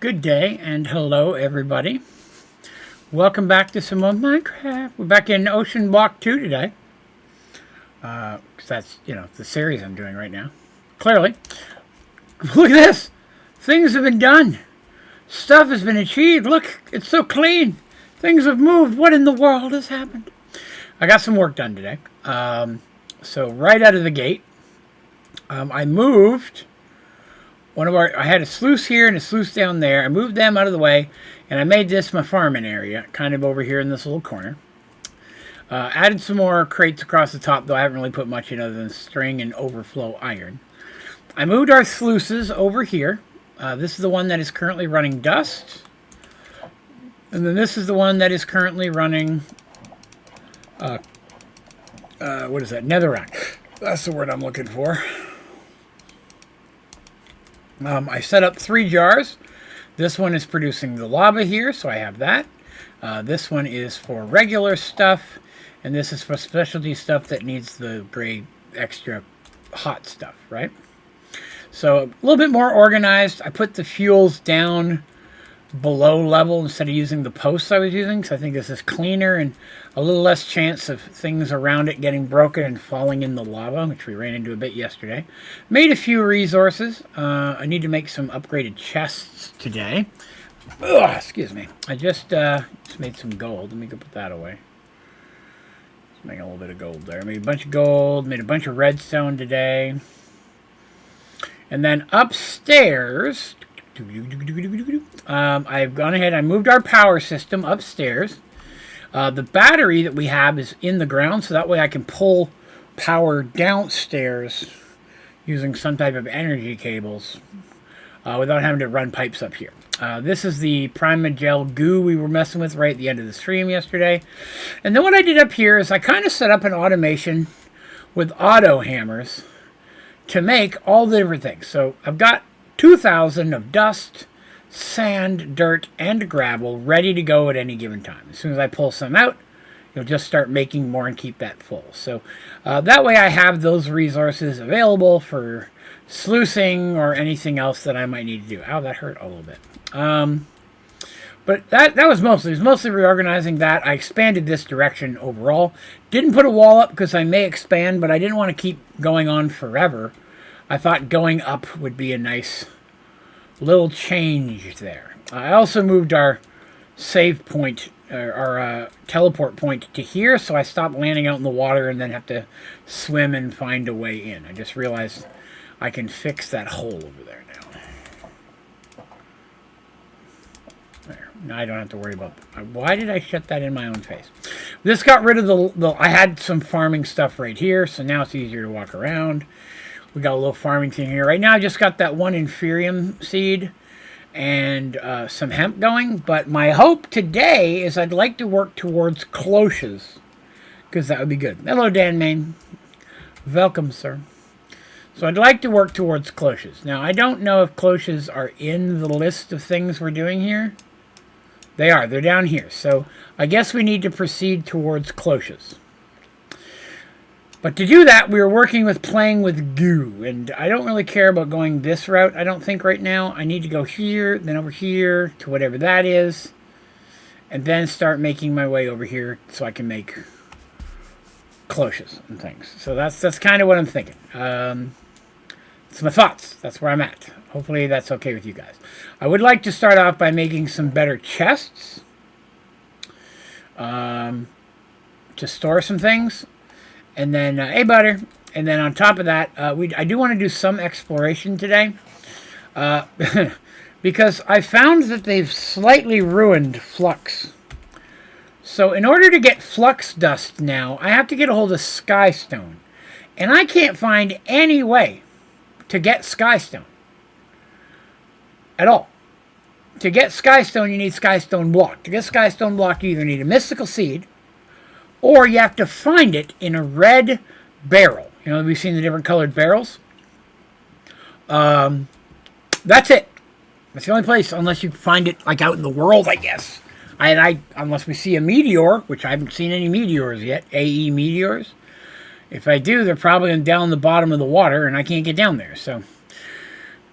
Good day and hello everybody. Welcome back to some more Minecraft. We're back in Oceanblock 2 today. Because that's, the series I'm doing right now. Clearly. Look at this! Things have been done. Stuff has been achieved. Look, it's so clean. Things have moved. What in the world has happened? I got some work done today. So right out of the gate, I moved... I had a sluice here and a sluice down there. I moved them out of the way, and I made this my farming area, kind of over here in this little corner. Added some more crates across the top, though I haven't really put much in other than string and overflow iron. I moved our sluices over here. This is the one that is currently running dust. And then this is the one that is currently running, what is that? Netherrack. That's the word I'm looking for. I set up 3 jars. This one is producing the lava here, so I have that. This one is for regular stuff, and this is for specialty stuff that needs the gray extra hot stuff, right? So a little bit more organized. I put the fuels down below level instead of using the posts I was using, so I think this is cleaner and a little less chance of things around it getting broken and falling in the lava, which we ran into a bit yesterday. Made a few resources. I need to make some upgraded chests today. Ugh, excuse me. I just made some gold. Let me go put that away. Just make a little bit of gold there. Made a bunch of gold. Made a bunch of redstone today. And then upstairs... I've gone ahead, I moved our power system upstairs. The battery that we have is in the ground, so that way I can pull power downstairs using some type of energy cables without having to run pipes up here. This is the Primagel goo we were messing with right at the end of the stream yesterday. And then what I did up here is I kind of set up an automation with auto hammers to make all the different things. So I've got 2,000 of dust, sand, dirt, and gravel ready to go at any given time. As soon as I pull some out, you'll just start making more and keep that full. So that way I have those resources available for sluicing or anything else that I might need to do. Ow, that hurt a little bit. But that was mostly reorganizing that. I expanded this direction overall. Didn't put a wall up because I may expand, but I didn't want to keep going on forever. I thought going up would be a nice little change there. I also moved our save point, our teleport point to here, so I stopped landing out in the water and then have to swim and find a way in. I just realized I can fix that hole over there now. There. Now I don't have to worry about that. Why did I shut that in my own face? This got rid of I had some farming stuff right here, so now it's easier to walk around. We got a little farming thing here. Right now I just got that one inferium seed and some hemp going. But my hope today is I'd like to work towards cloches. Because that would be good. Hello, Dan Main. Welcome, sir. So I'd like to work towards cloches. Now, I don't know if cloches are in the list of things we're doing here. They are. They're down here. So I guess we need to proceed towards cloches. But to do that, we were working with playing with goo, and I don't really care about going this route, I don't think, right now. I need to go here, then over here, to whatever that is, and then start making my way over here so I can make cloches and things. So that's kind of what I'm thinking. It's my thoughts. That's where I'm at. Hopefully that's okay with you guys. I would like to start off by making some better chests to store some things. And then, hey, butter. And then on top of that, I do want to do some exploration today. Because I found that they've slightly ruined flux. So in order to get flux dust now, I have to get a hold of skystone. And I can't find any way to get skystone. At all. To get skystone, you need skystone block. To get skystone block, you either need a mystical seed, or you have to find it in a red barrel. You know, we've seen the different colored barrels. That's it. That's the only place, unless you find it like out in the world, I guess. Unless we see a meteor, which I haven't seen any meteors yet, AE meteors. If I do, they're probably down the bottom of the water, and I can't get down there. So,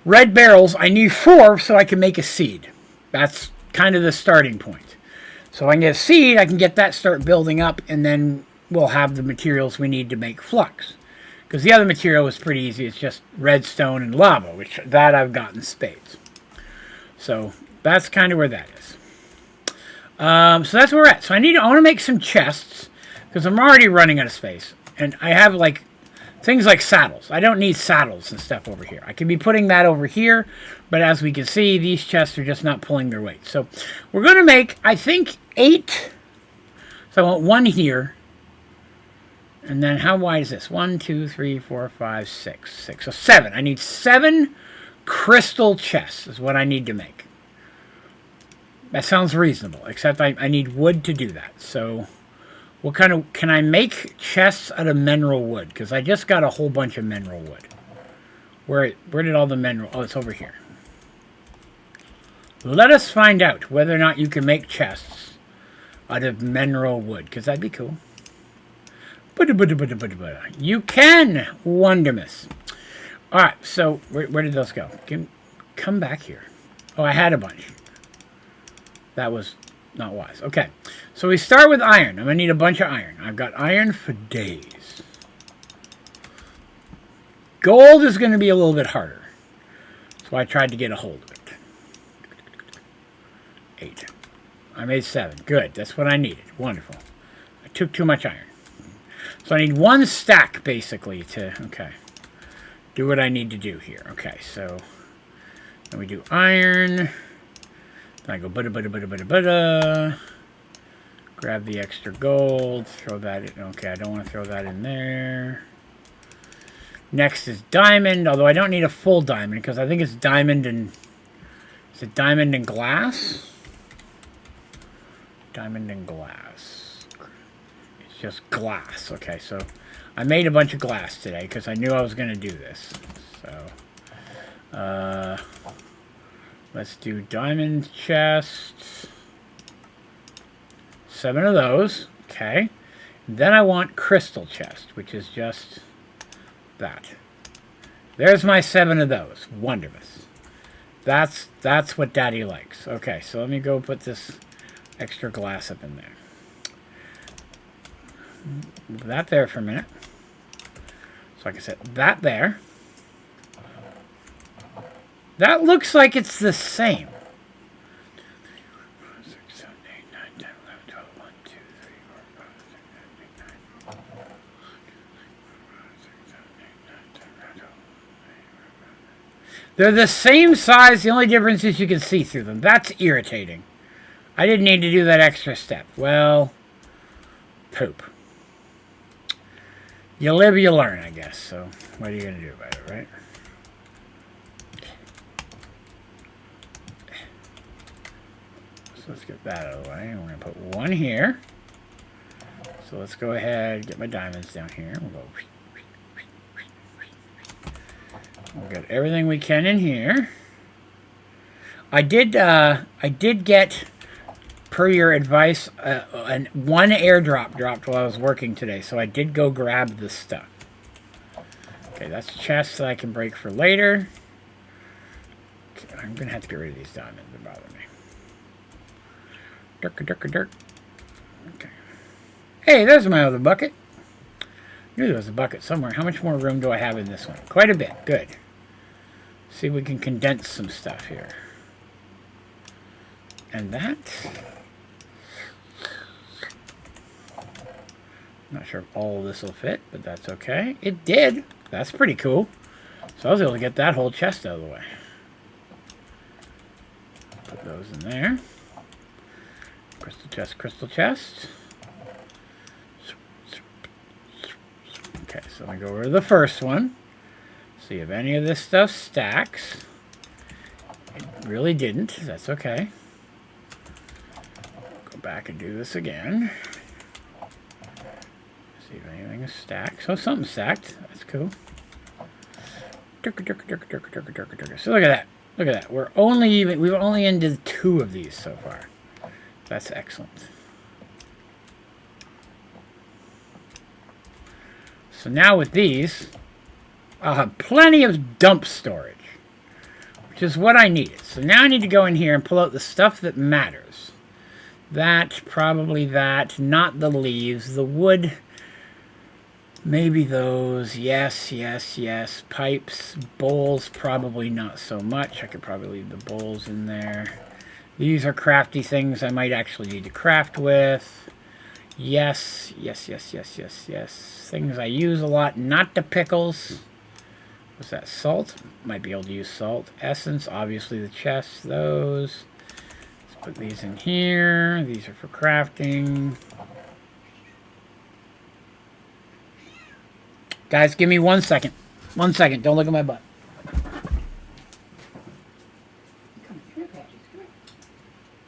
red barrels, I need 4 so I can make a seed. That's kind of the starting point. So if I can get a seed, I can get that start building up, and then we'll have the materials we need to make flux. Because the other material is pretty easy. It's just redstone and lava, which that I've got in spades. So that's kind of where that is. So that's where we're at. So I want to make some chests, because I'm already running out of space. And I have like things like saddles. I don't need saddles and stuff over here. I can be putting that over here, but as we can see, these chests are just not pulling their weight. So we're going to make, I think, 8. So I want 1 here. And then how wide is this? 1, 2, 3, 4, 5, 6. 6. So 7. I need 7 crystal chests is what I need to make. That sounds reasonable, except I need wood to do that. So what kind of... Can I make chests out of mineral wood? Because I just got a whole bunch of mineral wood. Where did all the mineral... Oh, it's over here. Let us find out whether or not you can make chests out of mineral wood, because that'd be cool. You can, Wondermus. Alright, so where did those go? Come back here. Oh, I had a bunch. That was not wise. Okay, so we start with iron. I'm going to need a bunch of iron. I've got iron for days. Gold is going to be a little bit harder. So I tried to get a hold of it. 8. I made 7. Good, that's what I needed. Wonderful. I took too much iron. So I need 1 stack, basically, to, okay, do what I need to do here. Okay, so then we do iron. Then I go grab the extra gold, throw that in. Okay, I don't want to throw that in there. Next is diamond, although I don't need a full diamond, because I think it's diamond and... Is it diamond and glass? Diamond and glass. Just glass. Okay, so I made a bunch of glass today because I knew I was going to do this. So let's do diamond chests. 7 of those. Okay. Then I want crystal chest, which is just that. There's my 7 of those. Wonderful. That's what Daddy likes. Okay, so let me go put this extra glass up in there. Move that there for a minute. So like I said, that there. That looks like it's the same. 6, 7, 8, 9, 10, 11, 12, 1, 2, 3, 4, 5, 6, 7, 8, 9, 10. They're the same size. The only difference is you can see through them. That's irritating. I didn't need to do that extra step. Well, poop. You live, you learn, I guess. So, what are you going to do about it, right? So, let's get that out of the way. And we're going to put 1 here. So, let's go ahead, get my diamonds down here. We'll get everything we can in here. I did get, per your advice, one airdrop dropped while I was working today, so I did go grab this stuff. Okay, that's chests that I can break for later. Okay, I'm going to have to get rid of these diamonds. They bother me. Dirt. Okay. Hey, there's my other bucket. I knew there was a bucket somewhere. How much more room do I have in this one? Quite a bit. Good. See if we can condense some stuff here. And that... Not sure if all of this will fit, but that's okay. It did. That's pretty cool. So I was able to get that whole chest out of the way. Put those in there. Crystal chest. Okay, so I go over to the first one. See if any of this stuff stacks. It really didn't. That's okay. Go back and do this again. See if anything is stacked. So something stacked. That's cool. So look at that. Look at that. We've only ended 2 of these so far. That's excellent. So now with these, I'll have plenty of dump storage, which which is what I needed. So now I need to go in here and pull out the stuff that matters. That, probably that, not the leaves, the wood, maybe those, yes, yes, yes, pipes, bowls, probably not so much. I could probably leave the bowls in there. These are crafty things I might actually need to craft with. Yes, yes, yes, yes, yes, yes. Things I use a lot, not the pickles. What's that, salt? Might be able to use salt. Essence, obviously the chests, those. Put these in here. These are for crafting. Guys, give me 1 second. 1 second. Don't look at my butt. Come here, Patches. Come here.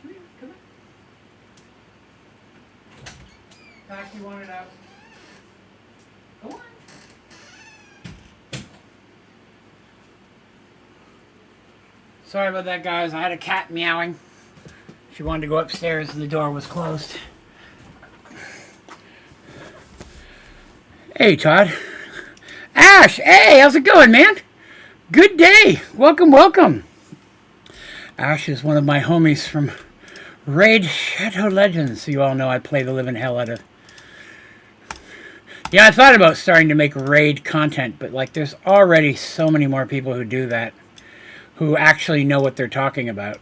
Come here. Come on. Pack, you want it out? Go on. Sorry about that, guys. I had a cat meowing. She wanted to go upstairs and the door was closed. Hey, Todd. Ash, hey, how's it going, man? Good day. Welcome, welcome. Ash is one of my homies from Raid Shadow Legends. You all know I play the living hell out of. Yeah, I thought about starting to make raid content, but like there's already so many more people who do that, who actually know what they're talking about.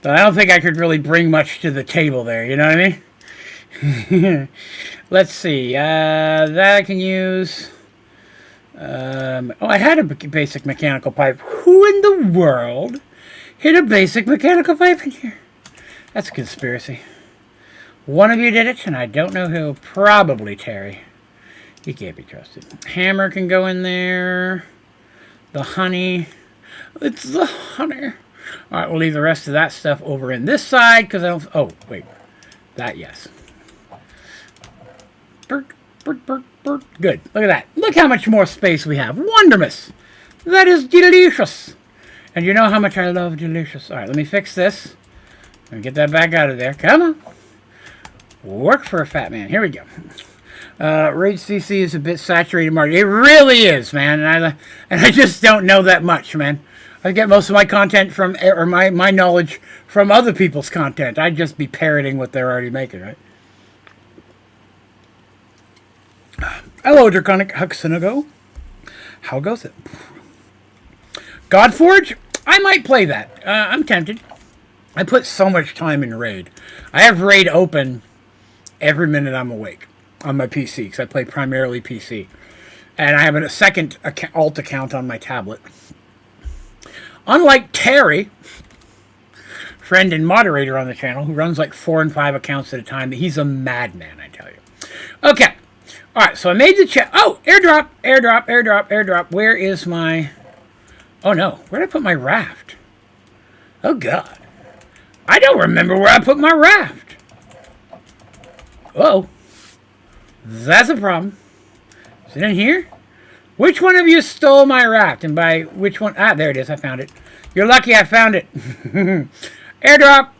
So I don't think I could really bring much to the table there, you know what I mean? Let's see, that I can use. Oh, I had a basic mechanical pipe. Who in the world hid a basic mechanical pipe in here? That's a conspiracy. One of you did it, and I don't know who. Probably Terry. He can't be trusted. Hammer can go in there. The honey. It's the honey. All right, we'll leave the rest of that stuff over in this side because I don't. Oh, wait. That, yes. Bert, Bert, Bert, Bert. Good. Look at that. Look how much more space we have. Wondermous. That is delicious. And you know how much I love delicious. All right, let me fix this. Let me get that back out of there. Come on. Work for a fat man. Here we go. Raid CC is a bit saturated market. It really is, man. And I just don't know that much, man. I get most of my content from, or my knowledge from other people's content. I'd just be parroting what they're already making, right? Hello, Draconic Huxinago. How goes it? Godforge? I might play that. I'm tempted. I put so much time in Raid. I have Raid open every minute I'm awake on my PC, because I play primarily PC. And I have a second alt account on my tablet. Unlike Terry, friend and moderator on the channel, who runs like 4 and 5 accounts at a time, he's a madman, I tell you. Okay. All right, so I made the check. Oh, airdrop, airdrop, airdrop, airdrop. Where is my... Oh, no. Where did I put my raft? Oh, God. I don't remember where I put my raft. Uh-oh. That's a problem. Is it in here? Which one of you stole my raft? And by which one? Ah, there it is. I found it. You're lucky I found it. Airdrop.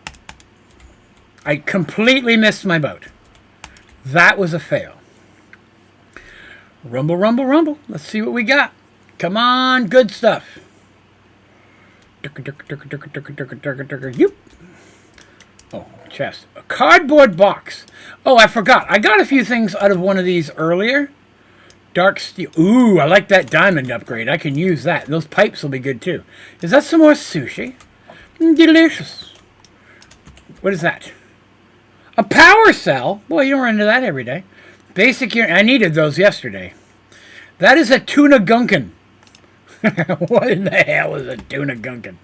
I completely missed my boat. That was a fail. Rumble, rumble, rumble. Let's see what we got. Come on. Good stuff. Yoop. Oh, chest. A cardboard box. Oh, I forgot. I got a few things out of one of these earlier. Dark steel. Ooh, I like that diamond upgrade. I can use that. Those pipes will be good too. Is that some more sushi? Delicious. What is that? A power cell? Boy, you don't run into that every day. Basic unit. I needed those yesterday. That is a tuna gunkin. What in the hell is a tuna gunkin?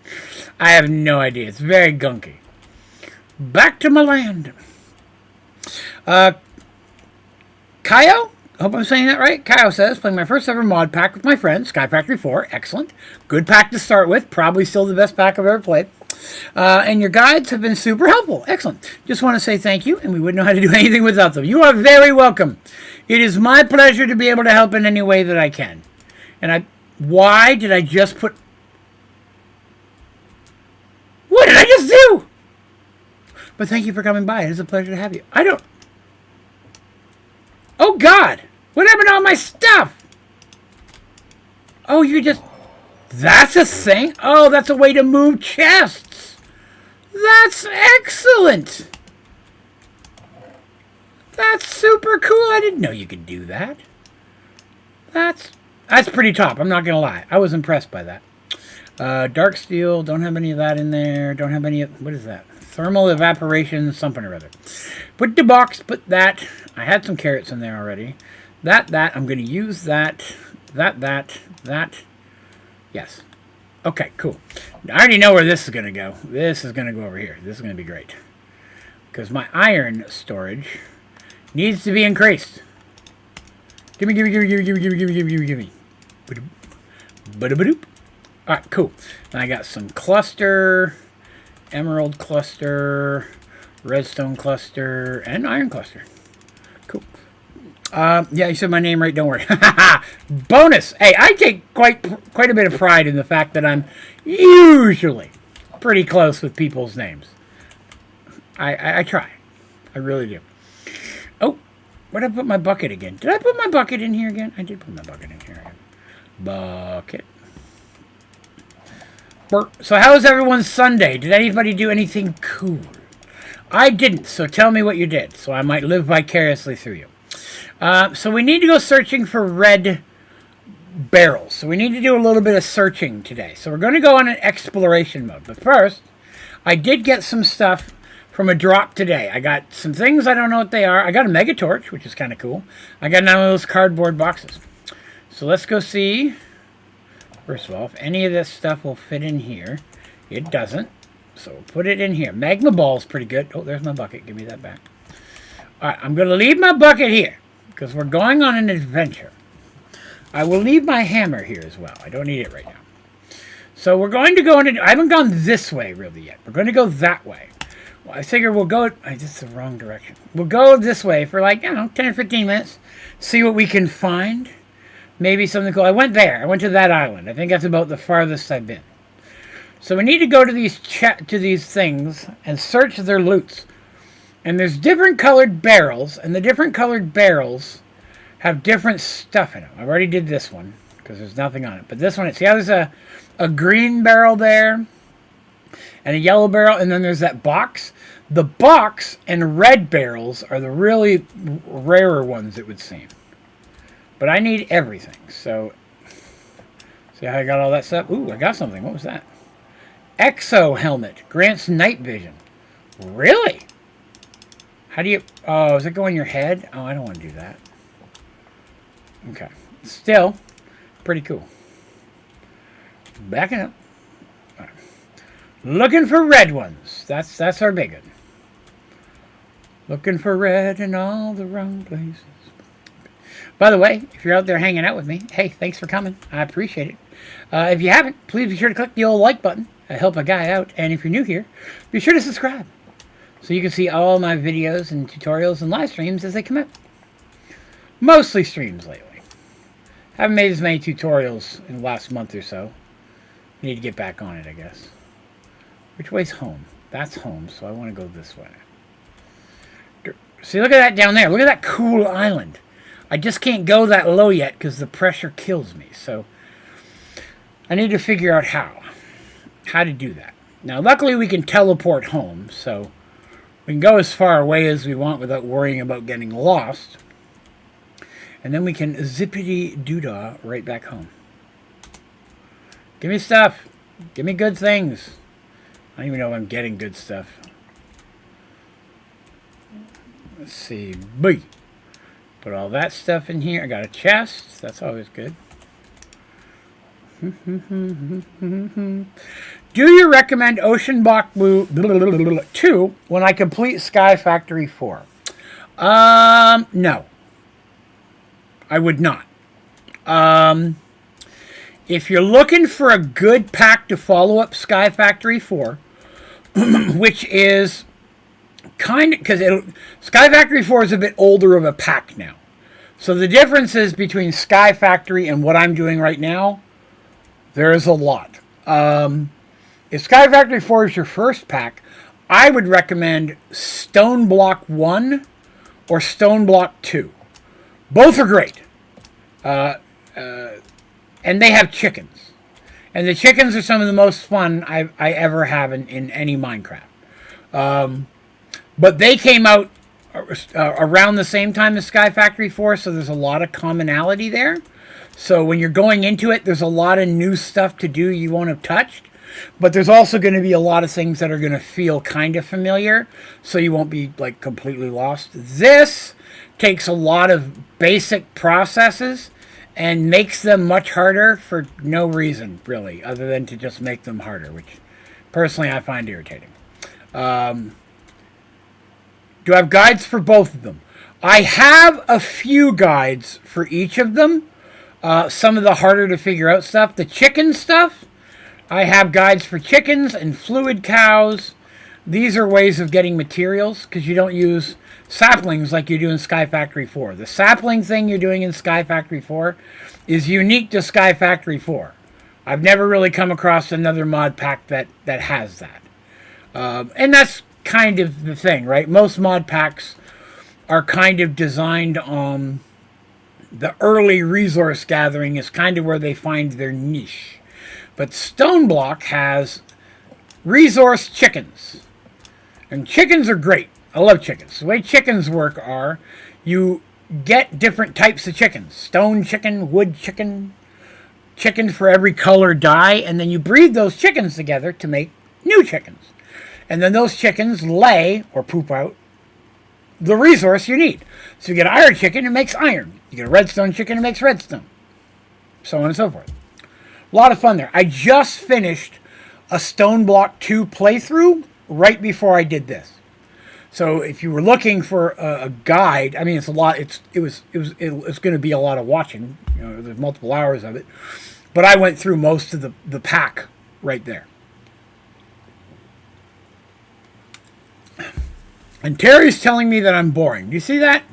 I have no idea. It's very gunky. Back to my land. Kaio? I hope I'm saying that right. Kyle says, playing my first ever mod pack with my friend, Sky Factory 4. Excellent. Good pack to start with. Probably still the best pack I've ever played. And your guides have been super helpful. Excellent. Just want to say thank you, and we wouldn't know how to do anything without them. You are very welcome. It is my pleasure to be able to help in any way that I can. And why did I just put... What did I just do? But thank you for coming by. It is a pleasure to have you. I don't... Oh, God. What happened to all my stuff? Oh, you just... That's a thing? Oh, that's a way to move chests. That's excellent. That's super cool. I didn't know you could do that. That's pretty top. I'm not going to lie. I was impressed by that. Dark steel. Don't have any of that in there. Don't have any... What is that? Thermal evaporation, something or other. Put the box, put that. I had some carrots in there already. That. I'm going to use that. That. Yes. Okay, cool. I already know where this is going to go. This is going to go over here. This is going to be great. Because my iron storage needs to be increased. Gimme. Ba-da-ba-doop. Alright, cool. And I got some cluster, emerald cluster, redstone cluster, and iron cluster. Cool. Yeah, you said my name right, don't worry. Bonus! Hey, I take quite a bit of pride in the fact that I'm usually pretty close with people's names. I try. I really do. Oh, where did I put my bucket again? Did I put my bucket in here again? I did put my bucket in here again. Bucket. So how was everyone's Sunday? Did anybody do anything cool? I didn't, so tell me what you did, so I might live vicariously through you. So we need to go searching for red barrels. So we need to do a little bit of searching today. So we're going to go on an exploration mode. But first, I did get some stuff from a drop today. I got some things, I don't know what they are. I got a mega torch, which is kind of cool. I got none of those cardboard boxes. So let's go see, first of all, if any of this stuff will fit in here. It doesn't. So we'll put it in here. Magma ball is pretty good. Oh, there's my bucket. Give me that back. All right, I'm going to leave my bucket here because we're going on an adventure. I will leave my hammer here as well. I don't need it right now. So we're going to go into... I haven't gone this way really yet. We're going to go that way. Well, I figure we'll go... This is the wrong direction. We'll go this way for like, 10 or 15 minutes. See what we can find. Maybe something cool. I went there. I went to that island. I think that's about the farthest I've been. So we need to go to these things and search their loots. And there's different colored barrels, and the different colored barrels have different stuff in them. I already did this one because there's nothing on it. But this one, see how there's a green barrel there and a yellow barrel, and then there's that box. The box and red barrels are the really rarer ones, it would seem. But I need everything. So see how I got all that stuff? Ooh, I got something. What was that? Exo helmet grants night vision. Really? How do you... Oh, does it go on your head? Oh, I don't want to do that. Okay. Still, pretty cool. Backing up. Right. Looking for red ones. That's our big one. Looking for red in all the wrong places. By the way, if you're out there hanging out with me, hey, thanks for coming. I appreciate it. If you haven't, please be sure to click the old like button. I help a guy out. And if you're new here, be sure to subscribe so you can see all my videos and tutorials and live streams as they come out. Mostly streams lately. Haven't made as many tutorials in the last month or so. Need to get back on it, I guess. Which way's home? That's home, so I want to go this way. See, look at that down there. Look at that cool island. I just can't go that low yet because the pressure kills me. So I need to figure out how to do that. Now, luckily we can teleport home, so we can go as far away as we want without worrying about getting lost. And then we can zippity-doo-dah right back home. Give me stuff. Give me good things. I don't even know if I'm getting good stuff. Let's see. Boy. Put all that stuff in here. I got a chest. That's always good. Do you recommend Oceanblock 2 when I complete Sky Factory 4? No. I would not. If you're looking for a good pack to follow up Sky Factory 4, which is kind of, because Sky Factory 4 is a bit older of a pack now. So the differences between Sky Factory and what I'm doing right now, there is a lot. If Sky Factory 4 is your first pack, I would recommend Stone Block 1 or Stone Block 2. Both are great. And they have chickens. And the chickens are some of the most fun I ever have in any Minecraft. But they came out around the same time as Sky Factory 4, so there's a lot of commonality there. So when you're going into it, there's a lot of new stuff to do you won't have touched. But there's also going to be a lot of things that are going to feel kind of familiar, so you won't be like completely lost. This takes a lot of basic processes and makes them much harder for no reason, really, other than to just make them harder, which personally I find irritating. Do I have guides for both of them? I have a few guides for each of them. Some of the harder to figure out stuff. The chicken stuff, I have guides for chickens and fluid cows. These are ways of getting materials because you don't use saplings like you do in Sky Factory 4. The sapling thing you're doing in Sky Factory 4 is unique to Sky Factory 4. I've never really come across another mod pack that has that. And that's kind of the thing, right? Most mod packs are kind of designed on the early resource gathering is kind of where they find their niche. But Stoneblock has resource chickens. And chickens are great. I love chickens. The way chickens work are you get different types of chickens. Stone chicken, wood chicken, chicken for every color dye, and then you breed those chickens together to make new chickens. And then those chickens lay, or poop out, the resource you need. So you get an iron chicken, it makes iron. You get a redstone chicken, it makes redstone. So on and so forth. A lot of fun there. I just finished a Stoneblock 2 playthrough right before I did this. So if you were looking for a guide, I mean, it's a lot. It's going to be a lot of watching. You know, there's multiple hours of it. But I went through most of the pack right there. And Terry's telling me that I'm boring. Do you see that?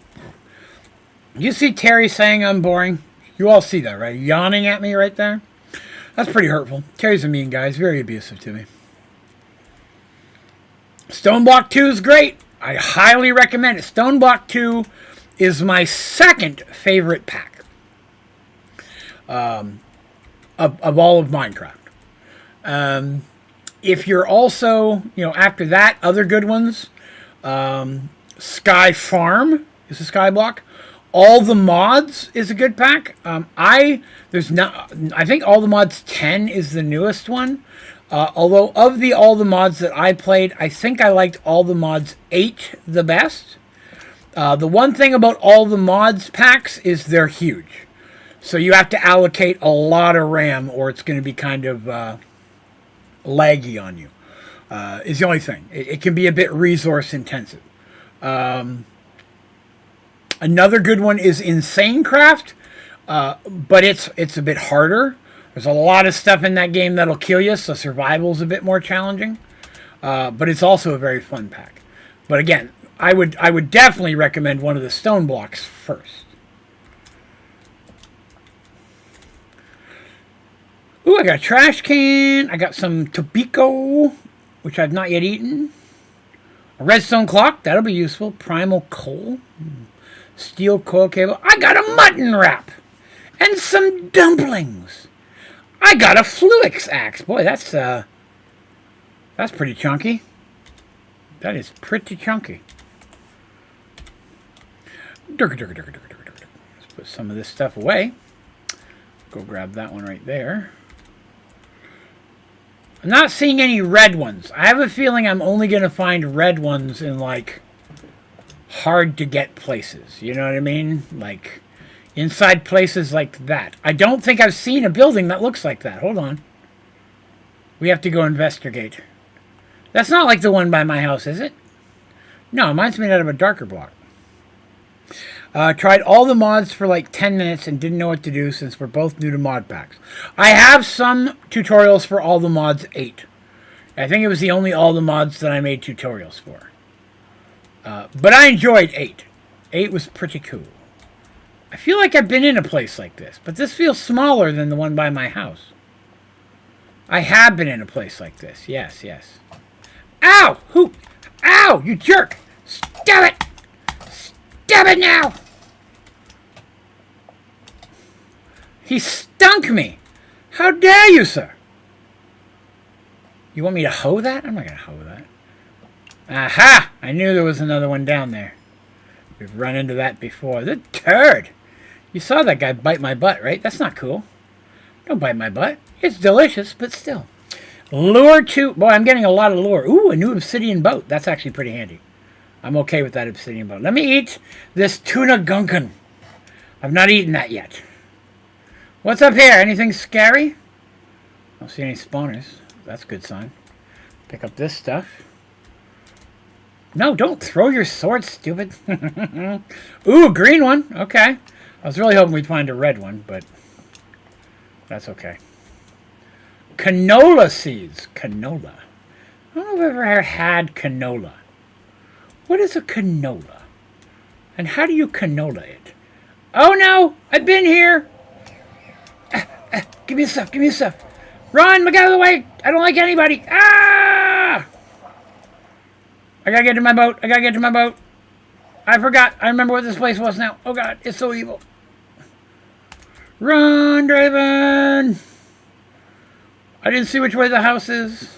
Do you see Terry saying I'm boring? You all see that, right? Yawning at me right there. That's pretty hurtful. Terry's a mean guy. He's very abusive to me. Stoneblock 2 is great. I highly recommend it. Stoneblock 2 is my second favorite pack of all of Minecraft. If you're also, after that, other good ones, Sky Farm is a Skyblock. All the Mods is a good pack. I think All the Mods 10 is the newest one. Although of all the mods that I played, I think I liked All the Mods 8 the best. The one thing about All the Mods packs is they're huge. So you have to allocate a lot of RAM or it's going to be kind of laggy on you. Is the only thing. It can be a bit resource intensive. Another good one is InsaneCraft, but it's a bit harder. There's a lot of stuff in that game that'll kill you, so survival's a bit more challenging. But it's also a very fun pack. But again, I would definitely recommend one of the stone blocks first. Ooh, I got a trash can. I got some tobacco, which I've not yet eaten. A redstone clock, that'll be useful. Primal coal. Steel coil cable. I got a mutton wrap. And some dumplings. I got a Fluix axe. Boy, that's pretty chunky. That is pretty chunky. Let's put some of this stuff away. Go grab that one right there. I'm not seeing any red ones. I have a feeling I'm only going to find red ones in, like, hard to get places. You know what I mean? Like, inside places like that. I don't think I've seen a building that looks like that. Hold on. We have to go investigate. That's not like the one by my house, is it? No, mine's made out of a darker block. Tried all the mods for like 10 minutes and didn't know what to do since we're both new to mod packs. I have some tutorials for all the mods 8. I think it was the only all the mods that I made tutorials for. But I enjoyed 8. 8 was pretty cool. I feel like I've been in a place like this, but this feels smaller than the one by my house. I have been in a place like this. Yes, yes. Ow! Who? Ow! You jerk! Stab it! Stab it now! He stunk me! How dare you, sir? You want me to hoe that? I'm not going to hoe that. Aha! I knew there was another one down there. We've run into that before. The turd! You saw that guy bite my butt, right? That's not cool. Don't bite my butt. It's delicious, but still. Lure 2. Boy, I'm getting a lot of lure. Ooh, a new obsidian boat. That's actually pretty handy. I'm okay with that obsidian boat. Let me eat this tuna gunkin. I've not eaten that yet. What's up here? Anything scary? I don't see any spawners. That's a good sign. Pick up this stuff. No, don't throw your sword, stupid. Ooh, green one. Okay. I was really hoping we'd find a red one, but that's okay. Canola seeds. Canola. I don't know if I've ever had canola. What is a canola? And how do you canola it? Oh no! I've been here! Give me the stuff, give me the stuff. Run! Look out of the way! I don't like anybody! Ah! I gotta get to my boat. I gotta get to my boat. I forgot. I remember what this place was now. Oh god, it's so evil. Run, Draven! I didn't see which way the house is.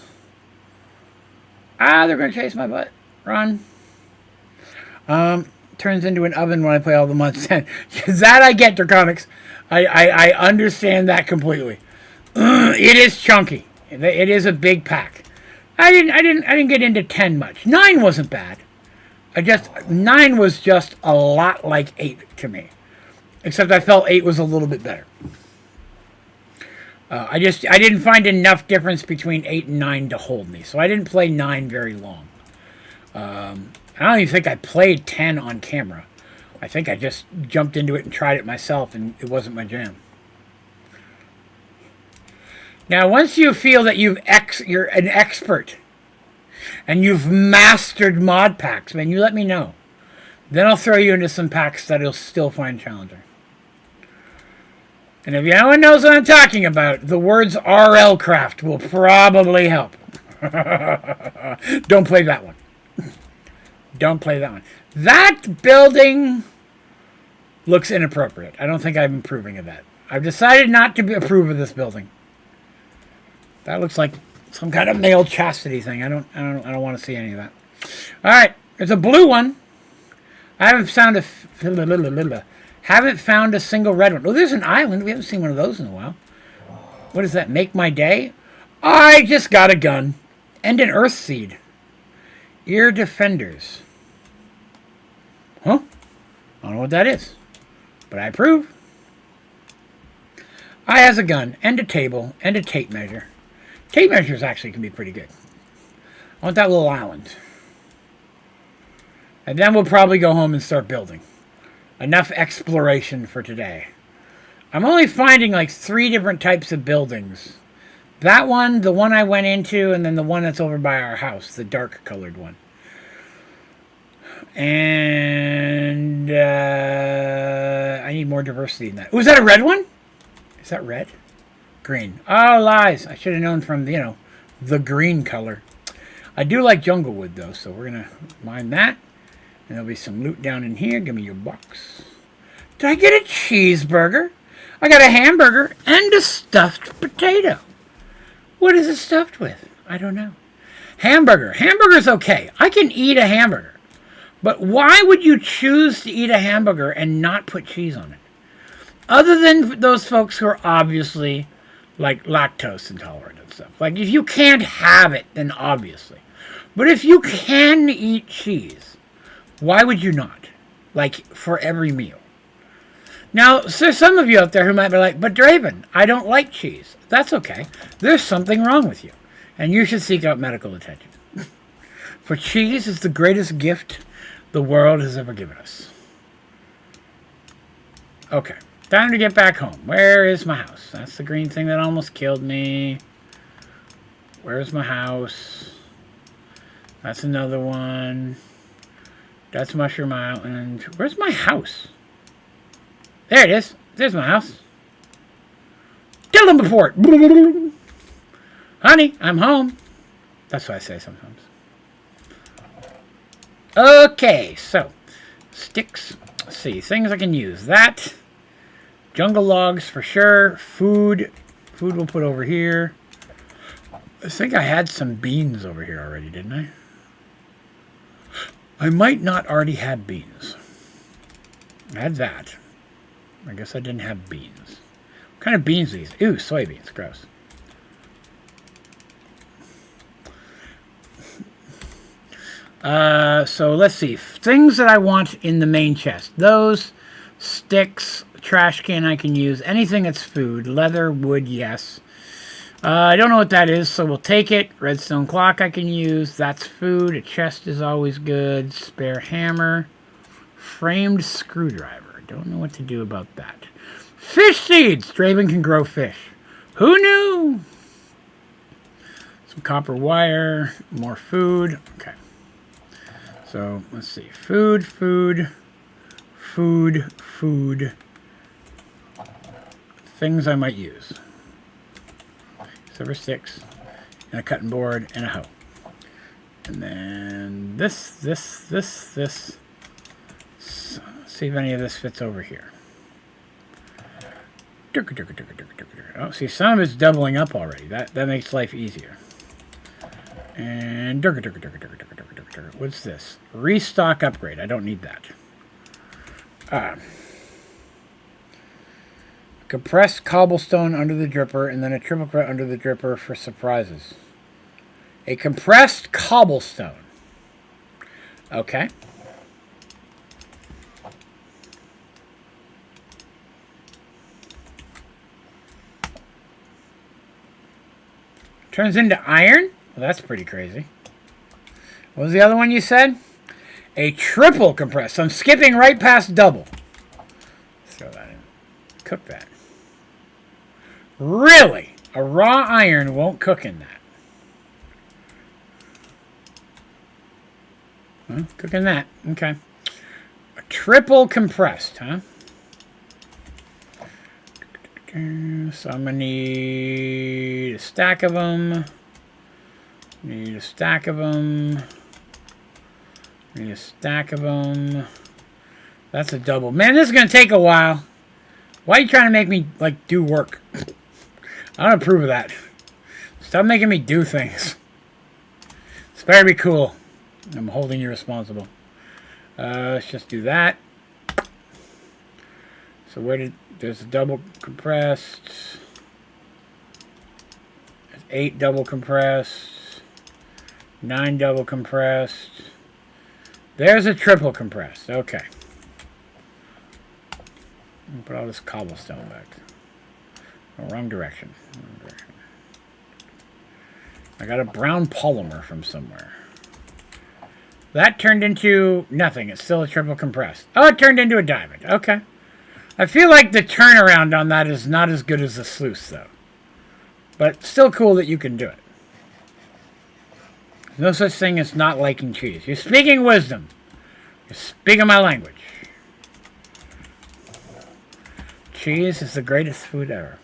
Ah, they're gonna chase my butt. Run. Turns into an oven when I play all the months. That I get, Draconics. I understand that completely. It is chunky. It is a big pack. I didn't get into 10 much. 9 wasn't bad. 9 was just a lot like 8 to me. Except I felt 8 was a little bit better. I didn't find enough difference between 8 and 9 to hold me. So I didn't play 9 very long. I don't even think I played 10 on camera. I think I just jumped into it and tried it myself, and it wasn't my jam. Now, once you feel that you're an expert and you've mastered mod packs, man, you let me know. Then I'll throw you into some packs that you'll still find challenging. And if anyone knows what I'm talking about, the words RL Craft will probably help. Don't play that one. Don't play that one. That building looks inappropriate. I don't think I'm approving of that. I've decided not to approve of this building. That looks like some kind of male chastity thing. I don't want to see any of that. All right, there's a blue one. I haven't found a single red one. Oh, there's an island. We haven't seen one of those in a while. What is that? Make my day? I just got a gun and an earth seed. Ear defenders. Huh? I don't know what that is, but I approve. I has a gun and a table and a tape measure. Tape measures actually can be pretty good. I want that little island. And then we'll probably go home and start building. Enough exploration for today. I'm only finding like 3 different types of buildings. That one, the one I went into, and then the one that's over by our house, the dark colored one. And I need more diversity in that. Oh, is that a red one? Is that red? Green. Oh, lies. I should have known from, the green color. I do like jungle wood, though, so we're going to mine that. And there'll be some loot down in here. Give me your box. Did I get a cheeseburger? I got a hamburger and a stuffed potato. What is it stuffed with? I don't know. Hamburger. Hamburger's okay. I can eat a hamburger. But why would you choose to eat a hamburger and not put cheese on it? Other than those folks who are obviously, like, lactose intolerant and stuff. Like, if you can't have it, then obviously. But if you can eat cheese, why would you not? Like, for every meal. Now, there's some of you out there who might be like, but Draven, I don't like cheese. That's okay. There's something wrong with you. And you should seek out medical attention. For cheese is the greatest gift the world has ever given us. Okay. Time to get back home. Where is my house? That's the green thing that almost killed me. Where's my house? That's another one. That's Mushroom Island. Where's my house? There it is. There's my house. Tell them before it. Honey, I'm home. That's what I say sometimes. Okay, so sticks. Let's see, things I can use. That. Jungle logs for sure. Food. Food we'll put over here. I think I had some beans over here already, didn't I? I might not already have beans. I had that. I guess I didn't have beans. What kind of beans are these? Ooh, soybeans. Gross. So let's see. Things that I want in the main chest. Those, sticks, trash can I can use. Anything that's food. Leather, wood, yes. I don't know what that is, so we'll take it. Redstone clock I can use. That's food. A chest is always good. Spare hammer. Framed screwdriver. Don't know what to do about that. Fish seeds! Draven can grow fish. Who knew? Some copper wire. More food. Okay. So, let's see. Food, food, food, food. Things I might use. Silver sticks, and a cutting board, and a hoe. And then this. Let's see if any of this fits over here. Oh, see, some of it's doubling up already. That makes life easier. And what's this? Restock upgrade. I don't need that. Compressed cobblestone under the dripper, and then a triple crit under the dripper for surprises. A compressed cobblestone. Okay. Turns into iron? Well, that's pretty crazy. What was the other one you said? A triple compressed. So I'm skipping right past double. Let's throw that in. Cook that. Really? A raw iron won't cook in that. Huh? Cook in that. Okay. A triple compressed, huh? So I'm going to need a stack of them. Need a stack of them. Need a stack of them. That's a double. Man, this is going to take a while. Why are you trying to make me, like, do work? I don't approve of that. Stop making me do things. It's better be cool. I'm holding you responsible. Let's just do that. So where did... There's a double compressed. There's 8 double compressed. 9 double compressed. There's a triple compressed. Okay. Put all this cobblestone back. Oh, wrong direction. Wrong direction. I got a brown polymer from somewhere. That turned into nothing. It's still a triple compressed. Oh, it turned into a diamond. Okay. I feel like the turnaround on that is not as good as the sluice, though. But still cool that you can do it. No such thing as not liking cheese. You're speaking wisdom. You're speaking my language. Cheese is the greatest food ever.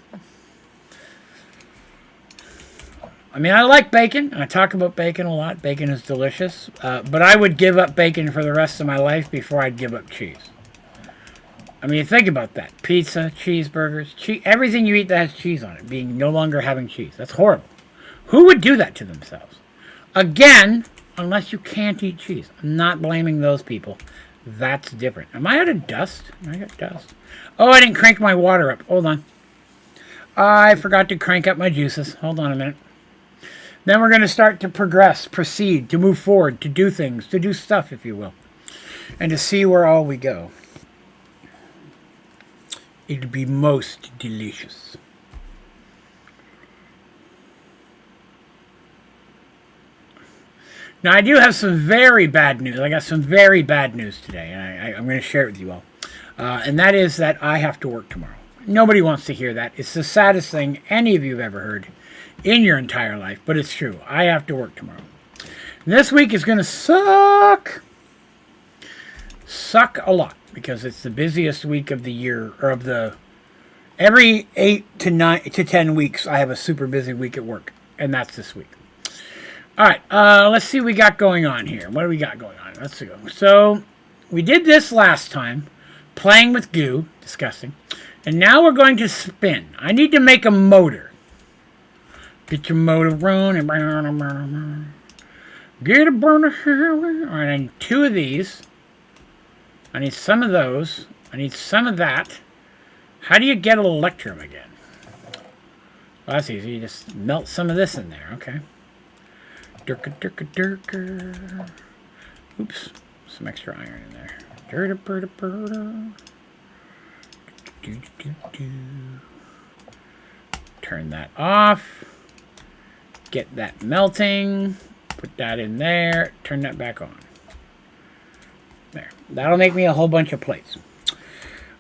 I mean, I like bacon. I talk about bacon a lot. Bacon is delicious. But I would give up bacon for the rest of my life before I'd give up cheese. I mean, think about that. Pizza, cheeseburgers, everything you eat that has cheese on it, being no longer having cheese. That's horrible. Who would do that to themselves? Again, unless you can't eat cheese. I'm not blaming those people. That's different. Am I out of dust? I got dust. Oh, I didn't crank my water up. Hold on. I forgot to crank up my juices. Hold on a minute. Then we're going to start to progress, proceed, to move forward, to do things, to do stuff, if you will. And to see where all we go. It'd be most delicious. Now, I do have some very bad news. I got some very bad news today, and I'm going to share it with you all. And that is that I have to work tomorrow. Nobody wants to hear that. It's the saddest thing any of you have ever heard in your entire life, but it's true. I have to work tomorrow. And this week is going to suck. Suck a lot, because it's the busiest week of the year, or of the... Every 8 to 9 to 10 weeks, I have a super busy week at work, and that's this week. All right, let's see what we got going on here. What do we got going on? Let's go. So, we did this last time, playing with goo, disgusting, and now we're going to spin. I need to make a motor. Get your motor running. Get a burner. Alright, I need 2 of these. I need some of those. I need some of that. How do you get electrum again? Well, that's easy. You just melt some of this in there. Okay. Durka. Oops. Some extra iron in there. Turn that off. Get that melting. Put that in there. Turn that back on. There. That'll make me a whole bunch of plates.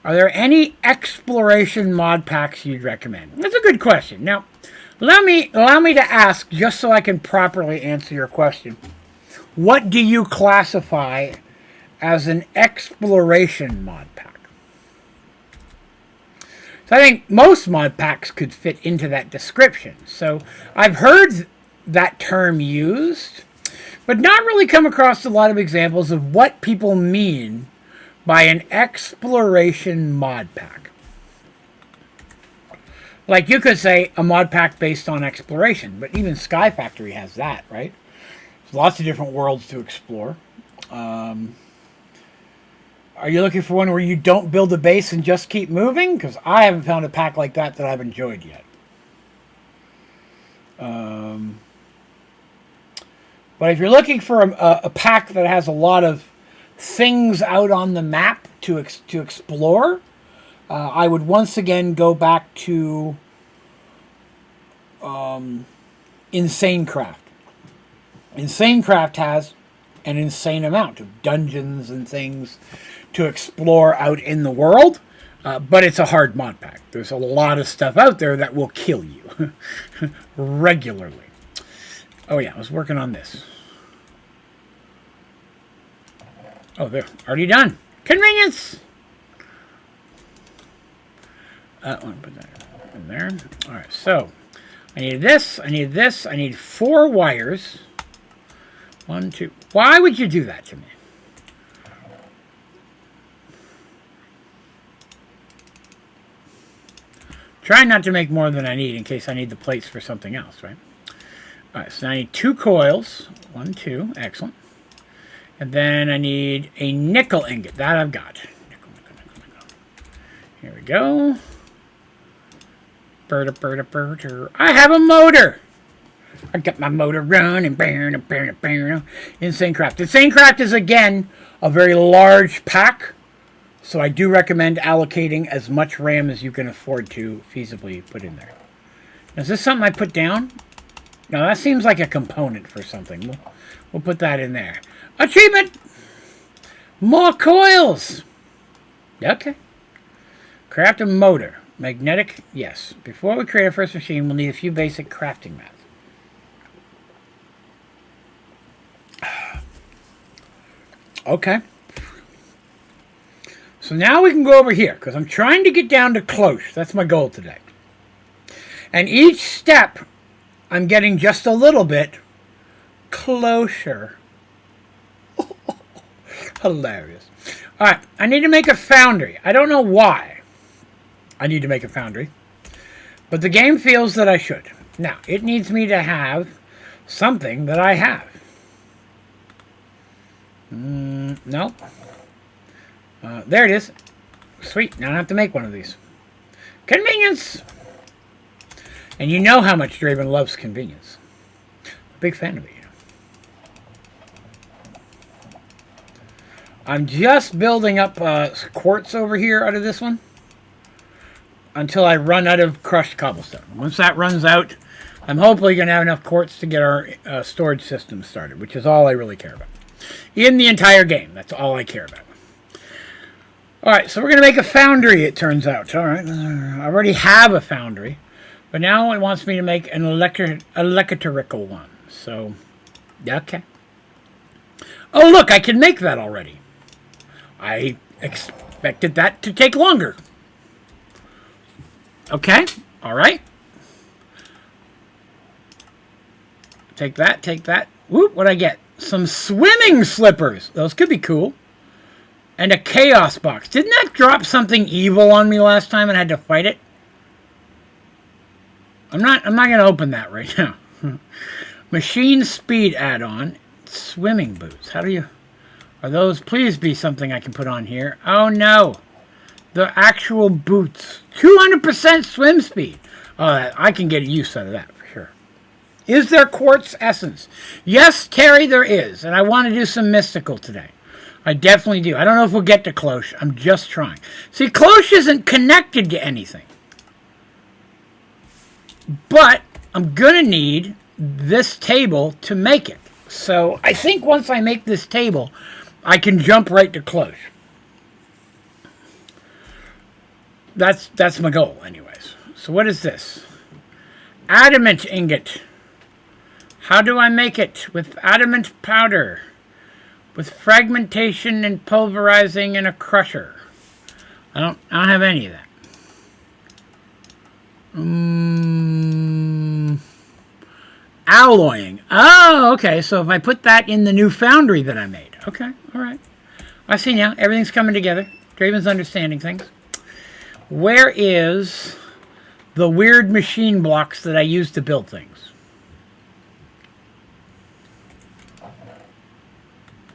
Are there any exploration mod packs you'd recommend? That's a good question. Now, allow me to ask, just so I can properly answer your question. What do you classify as an exploration mod pack? So I think most mod packs could fit into that description. So I've heard that term used, but not really come across a lot of examples of what people mean by an exploration mod pack. Like you could say a mod pack based on exploration, but even Sky Factory has that, right? There's lots of different worlds to explore. Are you looking for one where you don't build a base and just keep moving? Because I haven't found a pack like that I've enjoyed yet. But if you're looking for a pack that has a lot of things out on the map to explore, I would once again go back to Insane Craft. Insane Craft has an insane amount of dungeons and things to explore out in the world, but it's a hard mod pack. There's a lot of stuff out there that will kill you regularly. Oh yeah, I was working on this. Oh, they're already done. Convenience! I want to put that in there. Alright, so I need this, I need this, I need 4 wires. 1, 2. Why would you do that to me? Try not to make more than I need in case I need the plates for something else, right? Alright, so now I need 2 coils. 1, 2. Excellent. And then I need a nickel ingot. That I've got. Nickel. Here we go. I have a motor. I got my motor running. Insane Craft. Insane Craft is, again, a very large pack. So I do recommend allocating as much RAM as you can afford to feasibly put in there. Now, is this something I put down? No, that seems like a component for something. We'll put that in there. Achievement! More coils! Okay. Craft a motor. Magnetic, yes. Before we create our first machine, we'll need a few basic crafting math. Okay. So now we can go over here, because I'm trying to get down to close. That's my goal today. And each step, I'm getting just a little bit closer. Hilarious. Alright, I need to make a foundry. I don't know why I need to make a foundry, but the game feels that I should. Now, it needs me to have something that I have. No. There it is. Sweet. Now I have to make one of these. Convenience! And you know how much Draven loves convenience. I'm a big fan of it. I'm just building up quartz over here out of this one until I run out of crushed cobblestone. Once that runs out, I'm hopefully going to have enough quartz to get our storage system started, which is all I really care about. In the entire game, that's all I care about. Alright, so we're going to make a foundry, it turns out. Alright, I already have a foundry, but now it wants me to make an electrical one. So, okay. Oh, look, I can make that already. I expected that to take longer. Okay, alright. Take that, take that. Whoop, what'd I get? Some swimming slippers. Those could be cool. And a chaos box. Didn't that drop something evil on me last time and I had to fight it? I'm not going to open that right now. Machine speed add-on. Swimming boots. How do you... Are those... Please be something I can put on here. Oh, no. The actual boots. 200% swim speed. Oh, I can get a use out of that for sure. Is there quartz essence? Yes, Terry, there is. And I want to do some mystical today. I definitely do. I don't know if we'll get to cloche. I'm just trying. See, cloche isn't connected to anything. But I'm going to need this table to make it. So I think once I make this table, I can jump right to cloche. That's my goal anyways. So what is this? Adamant ingot. How do I make it? With adamant powder. With fragmentation and pulverizing and a crusher. I don't have any of that. Alloying. Oh, okay. So if I put that in the new foundry that I made. Okay, all right. I see now. Everything's coming together. Draven's understanding things. Where is the weird machine blocks that I use to build things?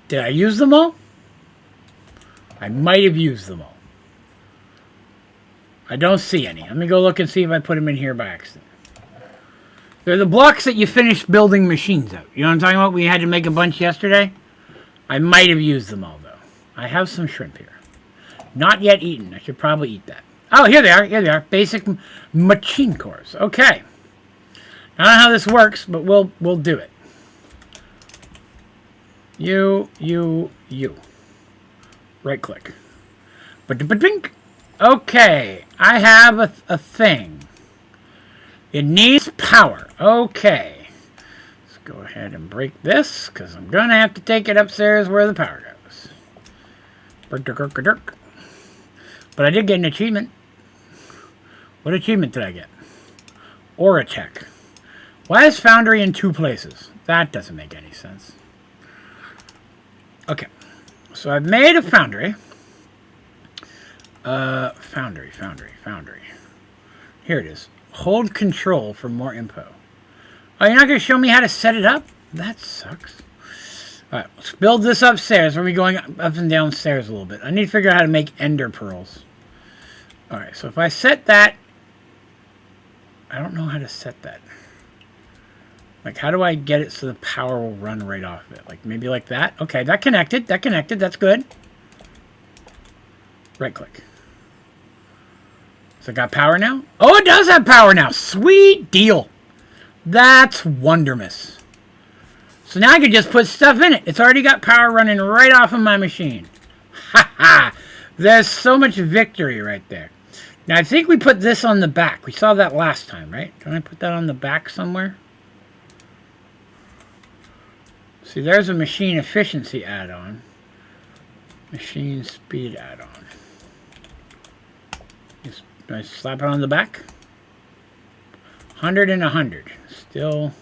Did I use them all? I might have used them all. I don't see any. Let me go look and see if I put them in here by accident. They're the blocks that you finish building machines out. You know what I'm talking about? We had to make a bunch yesterday. I might have used them all, though. I have some shrimp here. Not yet eaten. I should probably eat that. Oh, here they are. Here they are. Basic machine cores. Okay. I don't know how this works, but we'll do it. You. Right click. Ba-da-ba-dink. Okay. I have a thing. It needs power. Okay. Let's go ahead and break this, because I'm going to have to take it upstairs where the power goes. But I did get an achievement. What achievement did I get? Oratech. Why is Foundry in 2 places? That doesn't make any sense. Okay. So I've made a Foundry. Foundry. Here it is. Hold control for more info. Oh, you're not going to show me how to set it up? That sucks. Alright, let's build this upstairs. We're going up and downstairs a little bit. I need to figure out how to make ender pearls. Alright, so if I set that... I don't know how to set that. Like, how do I get it so the power will run right off of it? Like, maybe like that? Okay, that connected. That's good. Right click. So it got power now? Oh, it does have power now. Sweet deal. That's wondermous. So now I can just put stuff in it. It's already got power running right off of my machine. Ha ha. There's so much victory right there. Now I think we put this on the back. We saw that last time, right? Can I put that on the back somewhere? See, there's a machine efficiency add-on. Machine speed add-on. Can I slap it on the back? 100 and 100. Still.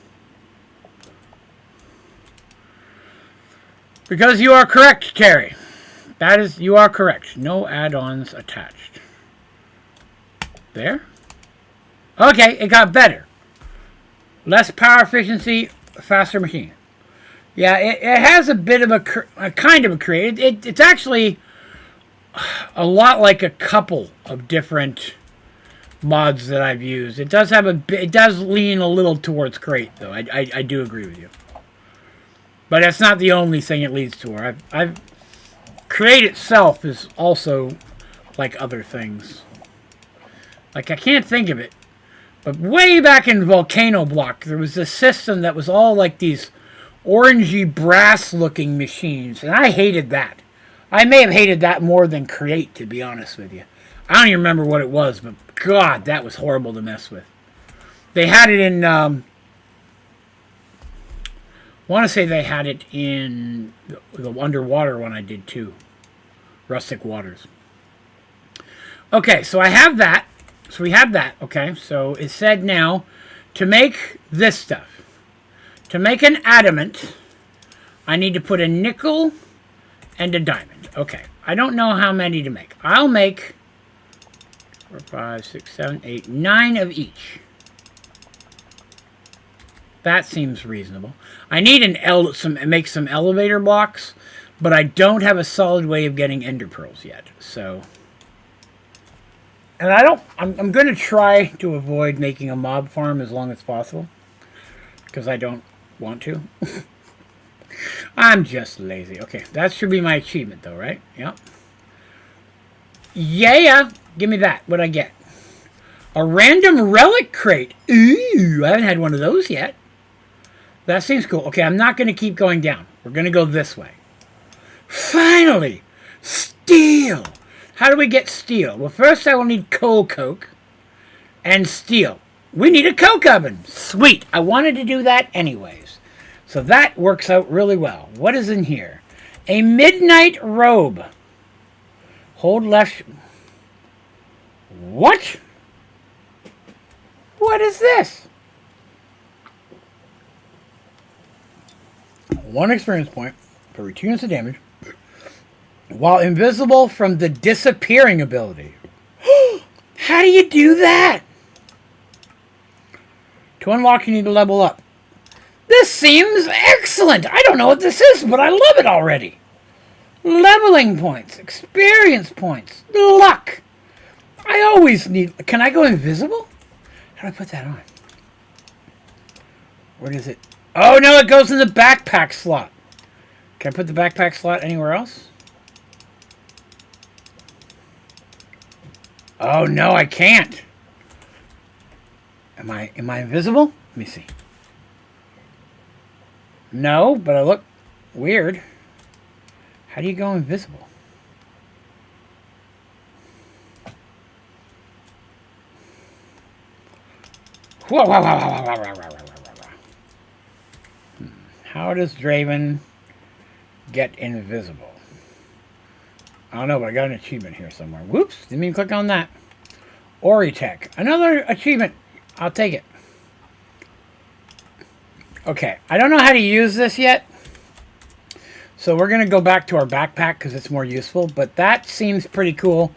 Because you are correct, Terry. That is, you are correct. No add-ons attached. There. Okay, it got better. Less power efficiency, faster machine. Yeah, it has a bit of a kind of a create. It's actually a lot like a couple of different mods that I've used. It does have it does lean a little towards crate, though. I do agree with you. But that's not the only thing it leads to. Crate itself is also like other things. Like, I can't think of it, but way back in Oceanblock, there was a system that was all like these orangey brass looking machines, and I hated that. I may have hated that more than Create, to be honest with you. I don't even remember what it was, but God, that was horrible to mess with. They had it in, I want to say they had it in the underwater one I did too. Rustic Waters. Okay, so I have that. So we have that, okay? So it said now, to make this stuff, to make an adamant, I need to put a nickel and a diamond. Okay, I don't know how many to make. I'll make 4, 5, 6, 7, 8, 9 of each. That seems reasonable. I need make some elevator blocks, but I don't have a solid way of getting ender pearls yet. So, and I'm going to try to avoid making a mob farm as long as possible, because I don't want to. I'm just lazy. Okay, that should be my achievement though, right? Yep. Yeah, give me that. What'd I get? A random relic crate. Ooh, I haven't had one of those yet. That seems cool. Okay, I'm not going to keep going down. We're going to go this way. Finally! Steel! How do we get steel? Well, first I will need coal coke and steel. We need a coke oven. Sweet. I wanted to do that anyways. So that works out really well. What is in here? A midnight robe. Hold left. What? What is this? 1 experience point for 2 units of damage while invisible from the disappearing ability. How do you do that? To unlock, you need to level up. This seems excellent. I don't know what this is, but I love it already. Leveling points, experience points, luck. I always need... Can I go invisible? How do I put that on? Where does it... Oh, no, it goes in the backpack slot. Can I put the backpack slot anywhere else? Oh, no, I can't. Am I invisible? Let me see. No, but I look weird. How do you go invisible? Whoa, whoa, whoa, whoa, whoa, whoa, whoa, whoa, whoa. How does Draven get invisible? I don't know, but I got an achievement here somewhere. Whoops, didn't mean to click on that. Oritech. Another achievement. I'll take it. Okay, I don't know how to use this yet. So we're going to go back to our backpack because it's more useful. But that seems pretty cool.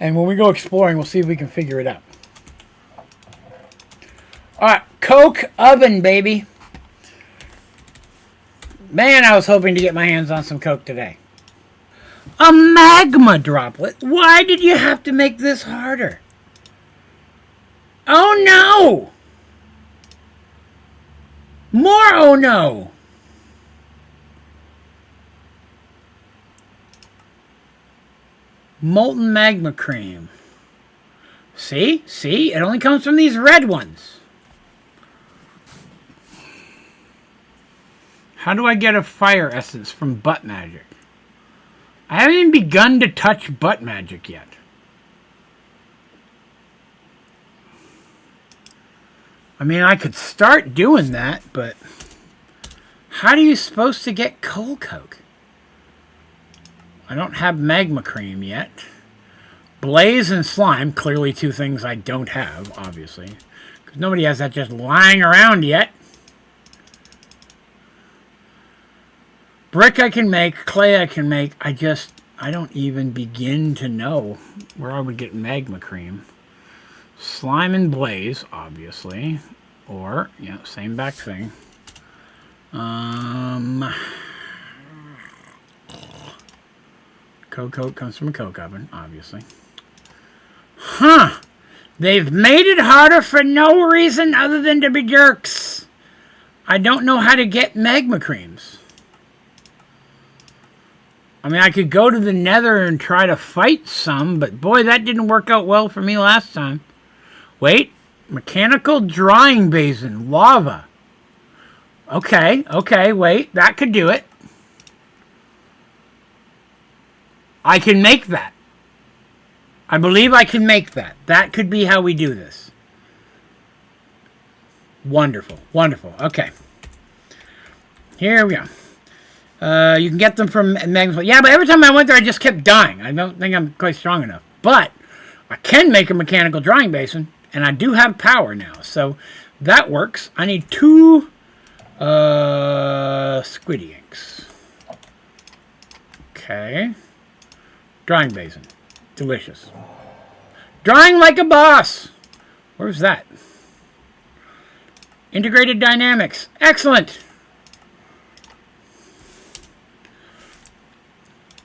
And when we go exploring, we'll see if we can figure it out. Alright, Coke oven, baby. Man, I was hoping to get my hands on some Coke today. A magma droplet? Why did you have to make this harder? Oh no! More oh no! Molten magma cream. See? See? It only comes from these red ones. How do I get a fire essence from butt magic? I haven't even begun to touch butt magic yet. I mean, I could start doing that, but how are you supposed to get coal coke? I don't have magma cream yet. Blaze and slime, clearly 2 things I don't have, obviously. Because nobody has that just lying around yet. Brick I can make, clay I can make. I don't even begin to know where I would get magma cream. Slime and blaze, obviously. Or, yeah, same back thing. Coke comes from a coke oven, obviously. Huh! They've made it harder for no reason other than to be jerks. I don't know how to get magma creams. I mean, I could go to the nether and try to fight some, but boy, that didn't work out well for me last time. Wait, mechanical drying basin, lava. Okay, wait, that could do it. I can make that. I believe I can make that. That could be how we do this. Wonderful, wonderful. Okay. Here we go. You can get them from magma. Yeah, but every time I went there, I just kept dying. I don't think I'm quite strong enough. But I can make a mechanical drying basin, and I do have power now. So that works. I need 2 squiddy inks. Okay. Drying basin. Delicious. Drying like a boss. Where's that? Integrated dynamics. Excellent.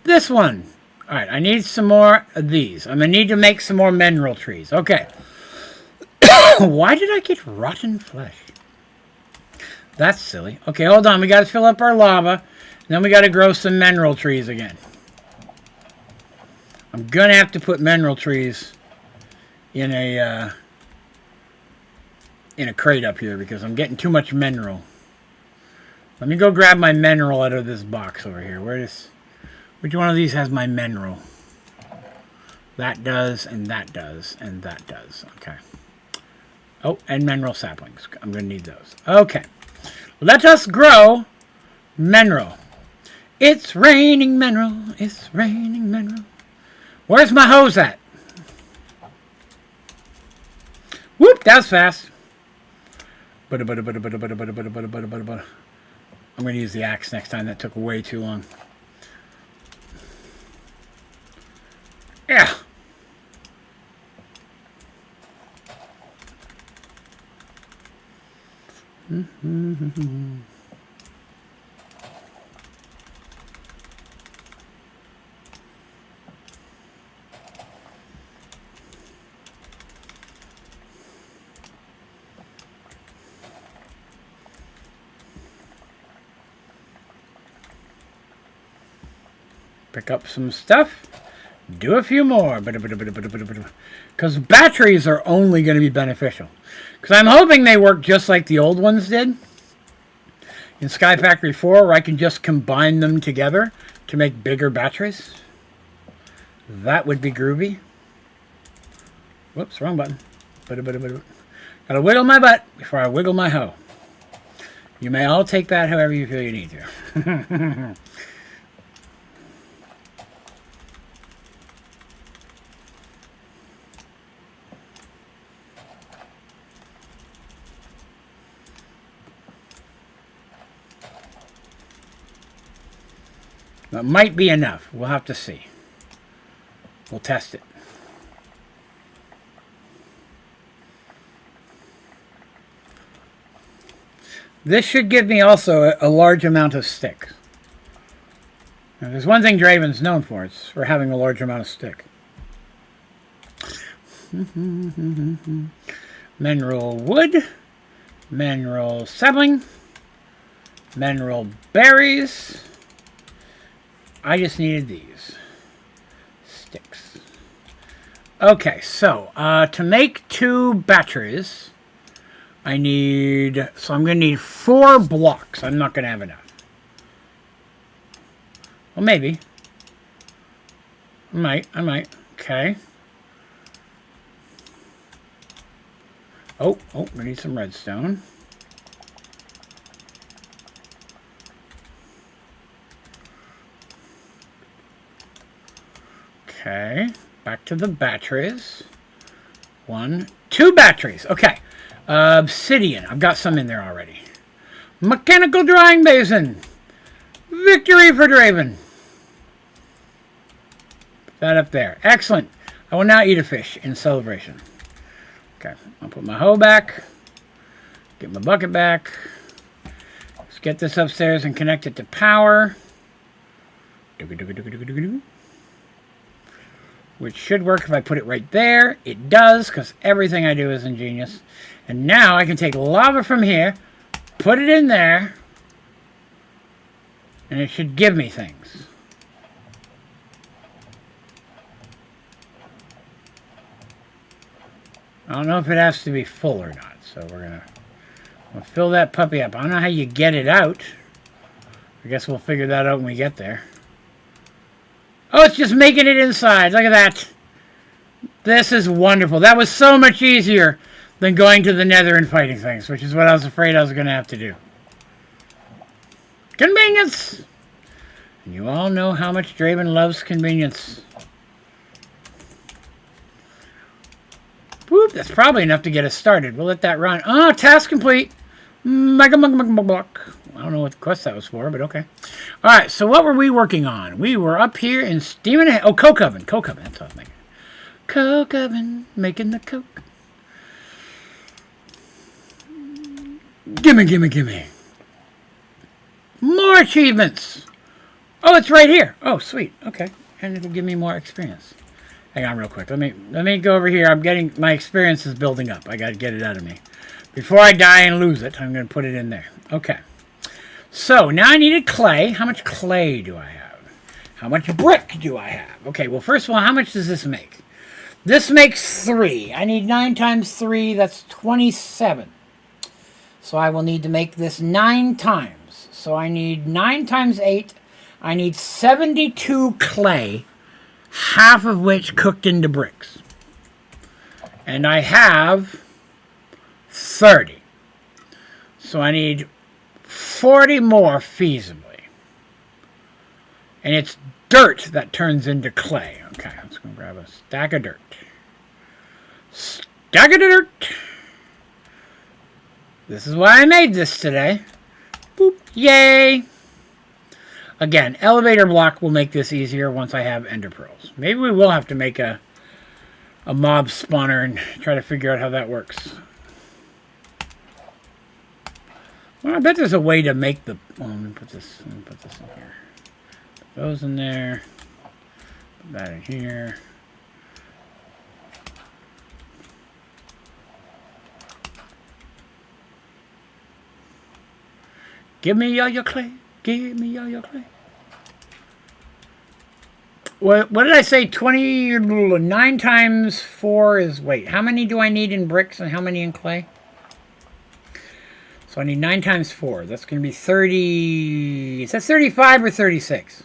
This one. All right, I need some more of these. I'm going to need to make some more mineral trees. Okay. Why did I get rotten flesh? That's silly. Okay, hold on. We got to fill up our lava. And then we got to grow some mineral trees again. I'm going to have to put mineral trees in a crate up here because I'm getting too much mineral. Let me go grab my mineral out of this box over here. Which one of these has my mineral? That does, and that does, and that does. Okay. Oh, and mineral saplings. I'm going to need those. Okay. Let us grow mineral. It's raining mineral. It's raining mineral. Where's my hose at? Whoop, that was fast. I'm going to use the axe next time. That took way too long. Yeah. Pick up some stuff. Do a few more. Because batteries are only going to be beneficial. Because I'm hoping they work just like the old ones did. In Sky Factory 4, where I can just combine them together to make bigger batteries. That would be groovy. Whoops, wrong button. Gotta wiggle my butt before I wiggle my hoe. You may all take that however you feel you need to. That might be enough. We'll have to see. We'll test it. This should give me also a large amount of stick. Now, there's one thing Draven's known for. It's for having a large amount of stick. Mineral wood. Mineral sapling. Mineral berries. I just needed these sticks. Okay, so to make 2 batteries, I'm going to need 4 blocks. I'm not going to have enough. Well, maybe. I might. Okay. Oh, we need some redstone. Okay, back to the batteries. 1, 2 batteries. Okay, obsidian. I've got some in there already. Mechanical drying basin. Victory for Draven. Put that up there. Excellent. I will now eat a fish in celebration. Okay, I'll put my hoe back. Get my bucket back. Let's get this upstairs and connect it to power. Which should work if I put it right there. It does, because everything I do is ingenious. And now I can take lava from here, put it in there, and it should give me things. I don't know if it has to be full or not, so we'll fill that puppy up. I don't know how you get it out. I guess we'll figure that out when we get there. Oh, it's just making it inside. Look at that. This is wonderful. That was so much easier than going to the nether and fighting things, which is what I was afraid I was going to have to do. Convenience! And you all know how much Draven loves convenience. Whoop, that's probably enough to get us started. We'll let that run. Oh, task complete. Mega block. I don't know what quest that was for, but okay. All right, so what were we working on? We were up here in steaming ahead. Oh, coke oven. Coke oven. That's what I was making. Coke oven. Making the coke. Gimme, gimme, gimme. More achievements. Oh, it's right here. Oh, sweet. Okay. And it'll give me more experience. Hang on real quick. Let me go over here. I'm getting, my experience is building up. I got to get it out of me. Before I die and lose it, I'm going to put it in there. Okay. So, now I needed clay. How much clay do I have? How much brick do I have? Okay, well, first of all, how much does this make? This makes 3. I need 9 times 3. That's 27. So I will need to make this 9 times. So I need 9 times 8. I need 72 clay, half of which cooked into bricks. And I have 30. So I need 40 more feasibly. And it's dirt that turns into clay. Okay, let's go grab a stack of dirt. Stack of dirt. This is why I made this today. Boop. Yay. Again, elevator block will make this easier once I have ender pearls. Maybe we will have to make a mob spawner and try to figure out how that works. Well, I bet there's a way to make the... Well, let me put this in here. Put those in there. Put that in here. Give me all your clay. Give me all your clay. What did I say? 9 times 4 is... Wait, how many do I need in bricks and how many in clay? So I need 9 times 4. That's going to be 30... Is that 35 or 36?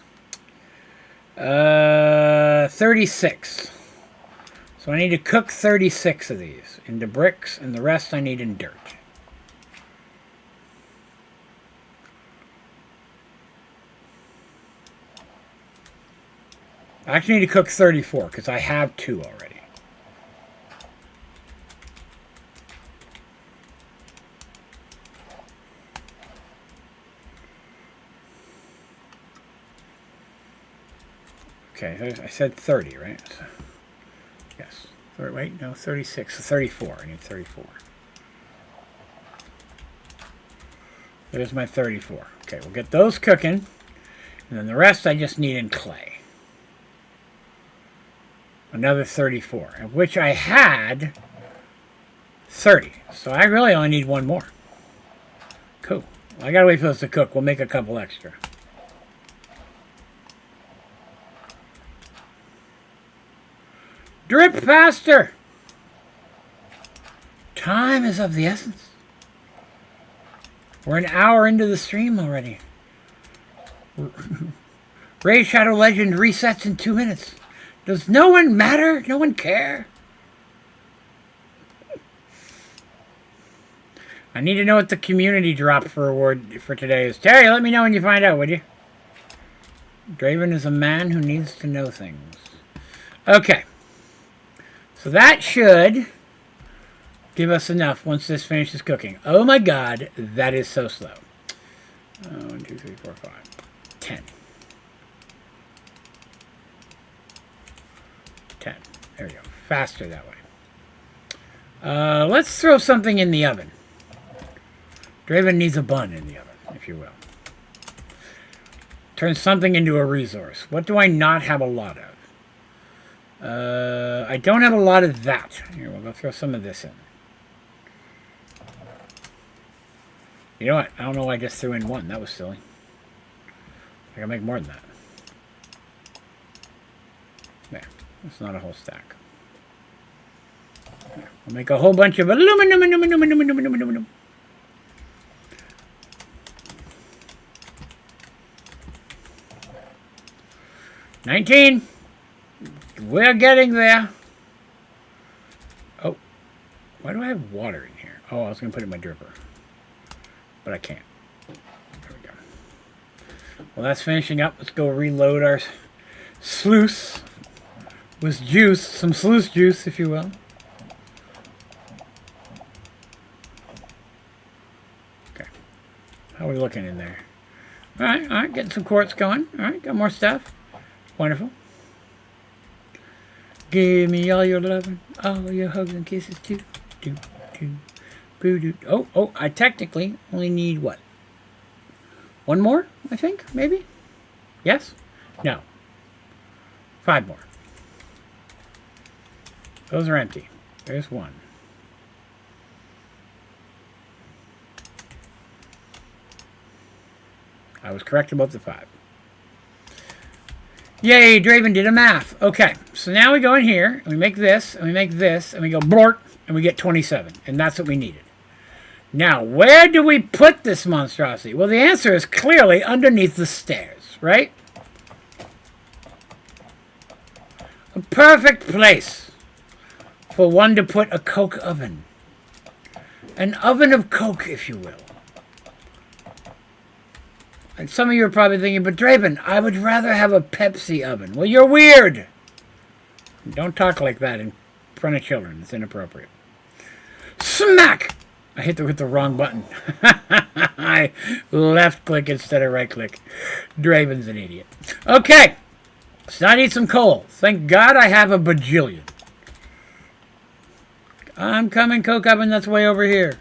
36. So I need to cook 36 of these into bricks, and the rest I need in dirt. I actually need to cook 34 because I have 2 already. Okay, I said 30, right? So, yes. Wait, no, 36. So 34. I need 34. There's my 34. Okay, we'll get those cooking. And then the rest I just need in clay. Another 34, of which I had 30. So I really only need 1 more. Cool. Well, I gotta wait for those to cook. We'll make a couple extra. Drip faster! Time is of the essence. We're an hour into the stream already. Raid Shadow Legend resets in 2 minutes. Does no one matter? No one care? I need to know what the community drop for reward for today is. Terry, let me know when you find out, would you? Draven is a man who needs to know things. Okay. So that should give us enough once this finishes cooking. Oh my god, that is so slow. 1, 2, 3, 4, 5, 10. 10. There we go. Faster that way. Let's throw something in the oven. Draven needs a bun in the oven, if you will. Turn something into a resource. What do I not have a lot of? I don't have a lot of that. Here, we'll go throw some of this in. You know what? I don't know why I just threw in 1. That was silly. I can make more than that. There. That's not a whole stack. There. We'll make a whole bunch of aluminum. 19. We're getting there. Oh. Why do I have water in here? Oh, I was going to put it in my dripper. But I can't. There we go. Well, that's finishing up. Let's go reload our sluice with juice. Some sluice juice, if you will. Okay. How are we looking in there? Alright. Getting some quartz going. Alright, got more stuff. Wonderful. Give me all your loving, all your hugs and kisses too. Oh, I technically only need what? One more, I think, maybe? Yes? No. 5 more. Those are empty. There's one. I was correct about the 5. Yay, Draven did a math. Okay, so now we go in here, and we make this, and we make this, and we go blort, and we get 27. And that's what we needed. Now, where do we put this monstrosity? Well, the answer is clearly underneath the stairs, right? A perfect place for one to put a coke oven. An oven of coke, if you will. And some of you are probably thinking, but Draven, I would rather have a Pepsi oven. Well, you're weird. Don't talk like that in front of children. It's inappropriate. Smack! I hit with the wrong button. I left click instead of right click. Draven's an idiot. Okay. So I need some coal. Thank God I have a bajillion. I'm coming, coke oven. That's way over here.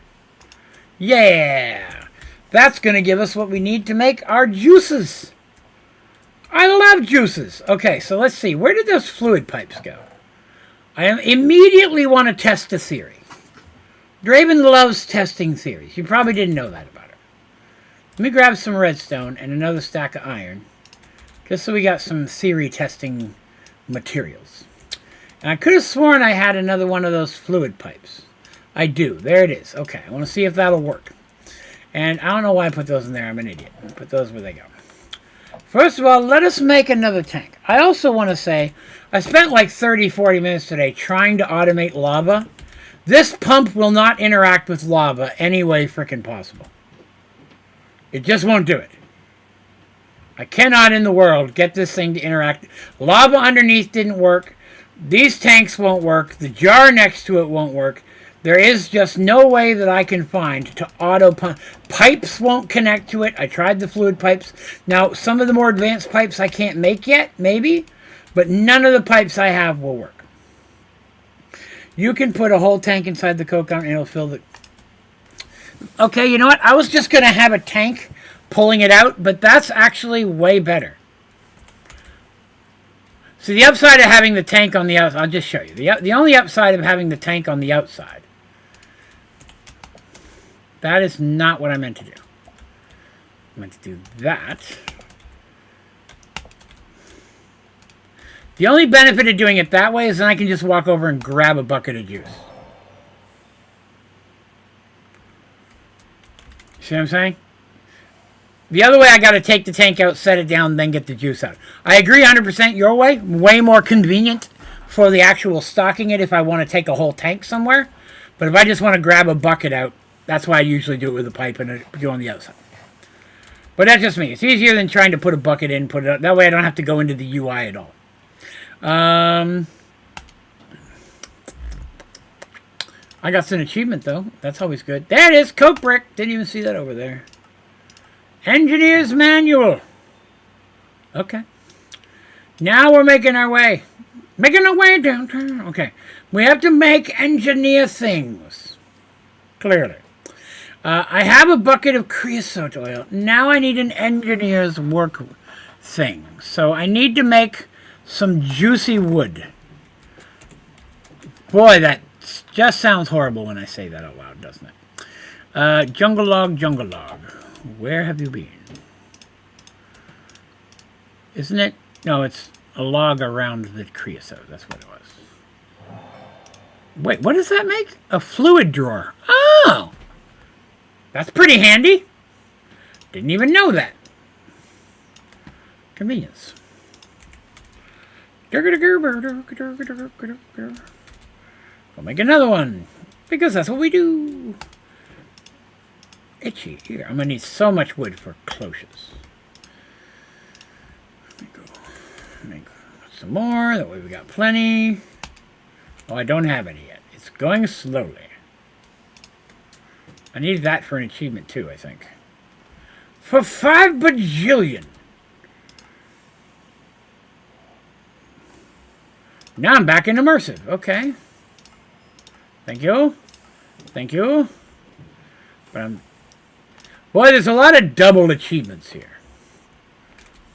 Yeah. That's going to give us what we need to make our juices. I love juices. Okay, so let's see. Where did those fluid pipes go? I immediately want to test a theory. Draven loves testing theories. You probably didn't know that about her. Let me grab some redstone and another stack of iron. Just so we got some theory testing materials. And I could have sworn I had another one of those fluid pipes. I do. There it is. Okay, I want to see if that'll work. And I don't know why I put those in there. I'm an idiot. I'll put those where they go. First of all, let us make another tank. I also want to say, I spent like 30, 40 minutes today trying to automate lava. This pump will not interact with lava any way freaking possible. It just won't do it. I cannot in the world get this thing to interact. Lava underneath didn't work. These tanks won't work. The jar next to it won't work. There is just no way that I can find to auto pump. Pipes won't connect to it. I tried the fluid pipes. Now, some of the more advanced pipes I can't make yet, maybe. But none of the pipes I have will work. You can put a whole tank inside the coke oven and it'll fill the... Okay, you know what? I was just going to have a tank pulling it out, but that's actually way better. So the upside of having the tank on the outside... I'll just show you. The only upside of having the tank on the outside... That is not what I meant to do. I meant to do that. The only benefit of doing it that way is then I can just walk over and grab a bucket of juice. See what I'm saying? The other way, I got to take the tank out, set it down, then get the juice out. I agree 100% your way. Way more convenient for the actual stocking it if I want to take a whole tank somewhere. But if I just want to grab a bucket out, that's why I usually do it with a pipe and go on the outside. But that's just me. It's easier than trying to put a bucket in, put it out. That way I don't have to go into the UI at all. I got an achievement, though. That's always good. There it is. Coke brick. Didn't even see that over there. Engineer's manual. Okay. Now we're making our way. Making our way downtown. Okay. We have to make engineer things. Clearly. I have a bucket of creosote oil. Now I need an engineer's work thing. So I need to make some juicy wood. Boy, that just sounds horrible when I say that out loud, doesn't it? Jungle log, where have you been? Isn't it? No, it's a log around the creosote. That's what it was. Wait, what does that make? A fluid drawer. Oh! That's pretty handy. Didn't even know that. Convenience. Go make another one. Because that's what we do. Itchy. Here, I'm going to need so much wood for cloches. Let me go make some more. That way we got plenty. Oh, I don't have any yet. It's going slowly. I need that for an achievement too, I think. For 5 bajillion. Now I'm back in immersive. Okay. Thank you. Thank you. But boy, there's a lot of double achievements here.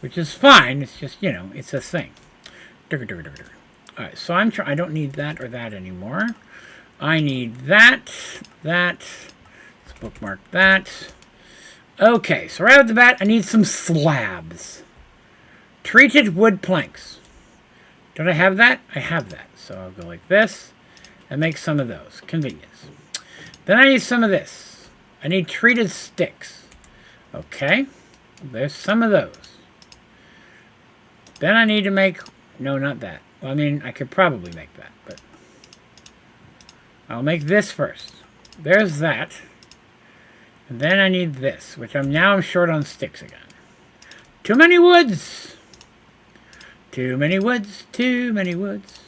Which is fine. It's just, it's a thing. Alright, so I don't need that or that anymore. I need that. Let's bookmark that. Okay, so right off the bat, I need some slabs. Treated wood planks. Don't I have that? I have that. So I'll go like this and make some of those. Convenience. Then I need some of this. I need treated sticks. Okay. There's some of those. Then I need to make... No, not that. Well, I mean, I could probably make that, but... I'll make this first. There's that. And then I need this, which I'm short on sticks again. Too many woods! Too many woods, too many woods.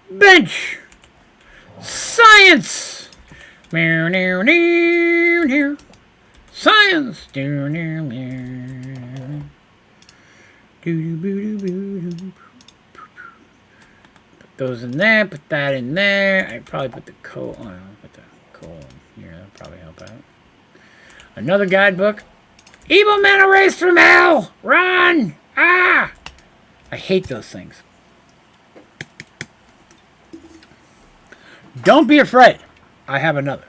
Bench! Science! Meow, meow, meow, meow. Science! Meow, meow, meow. Put those in there, put that in there. I'd probably put the coal in here. That'll probably help out. Another guidebook. Evil men erased from hell! Run! Ah! I hate those things. Don't be afraid. I have another.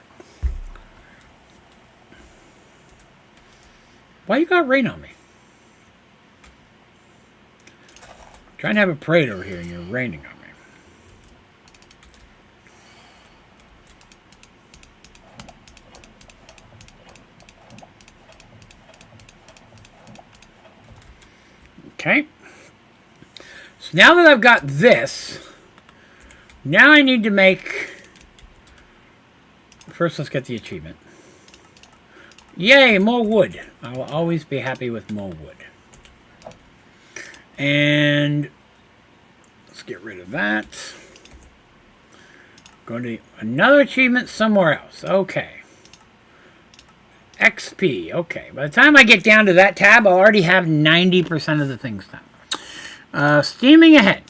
Why you got rain on me? I'm trying to have a parade over here and you're raining on me. Okay. So now that I've got this, now I need to make... First, let's get the achievement. Yay, more wood. I will always be happy with more wood. And let's get rid of that. Go to another achievement somewhere else. Okay. XP. Okay. By the time I get down to that tab, I'll already have 90% of the things done. Steaming ahead.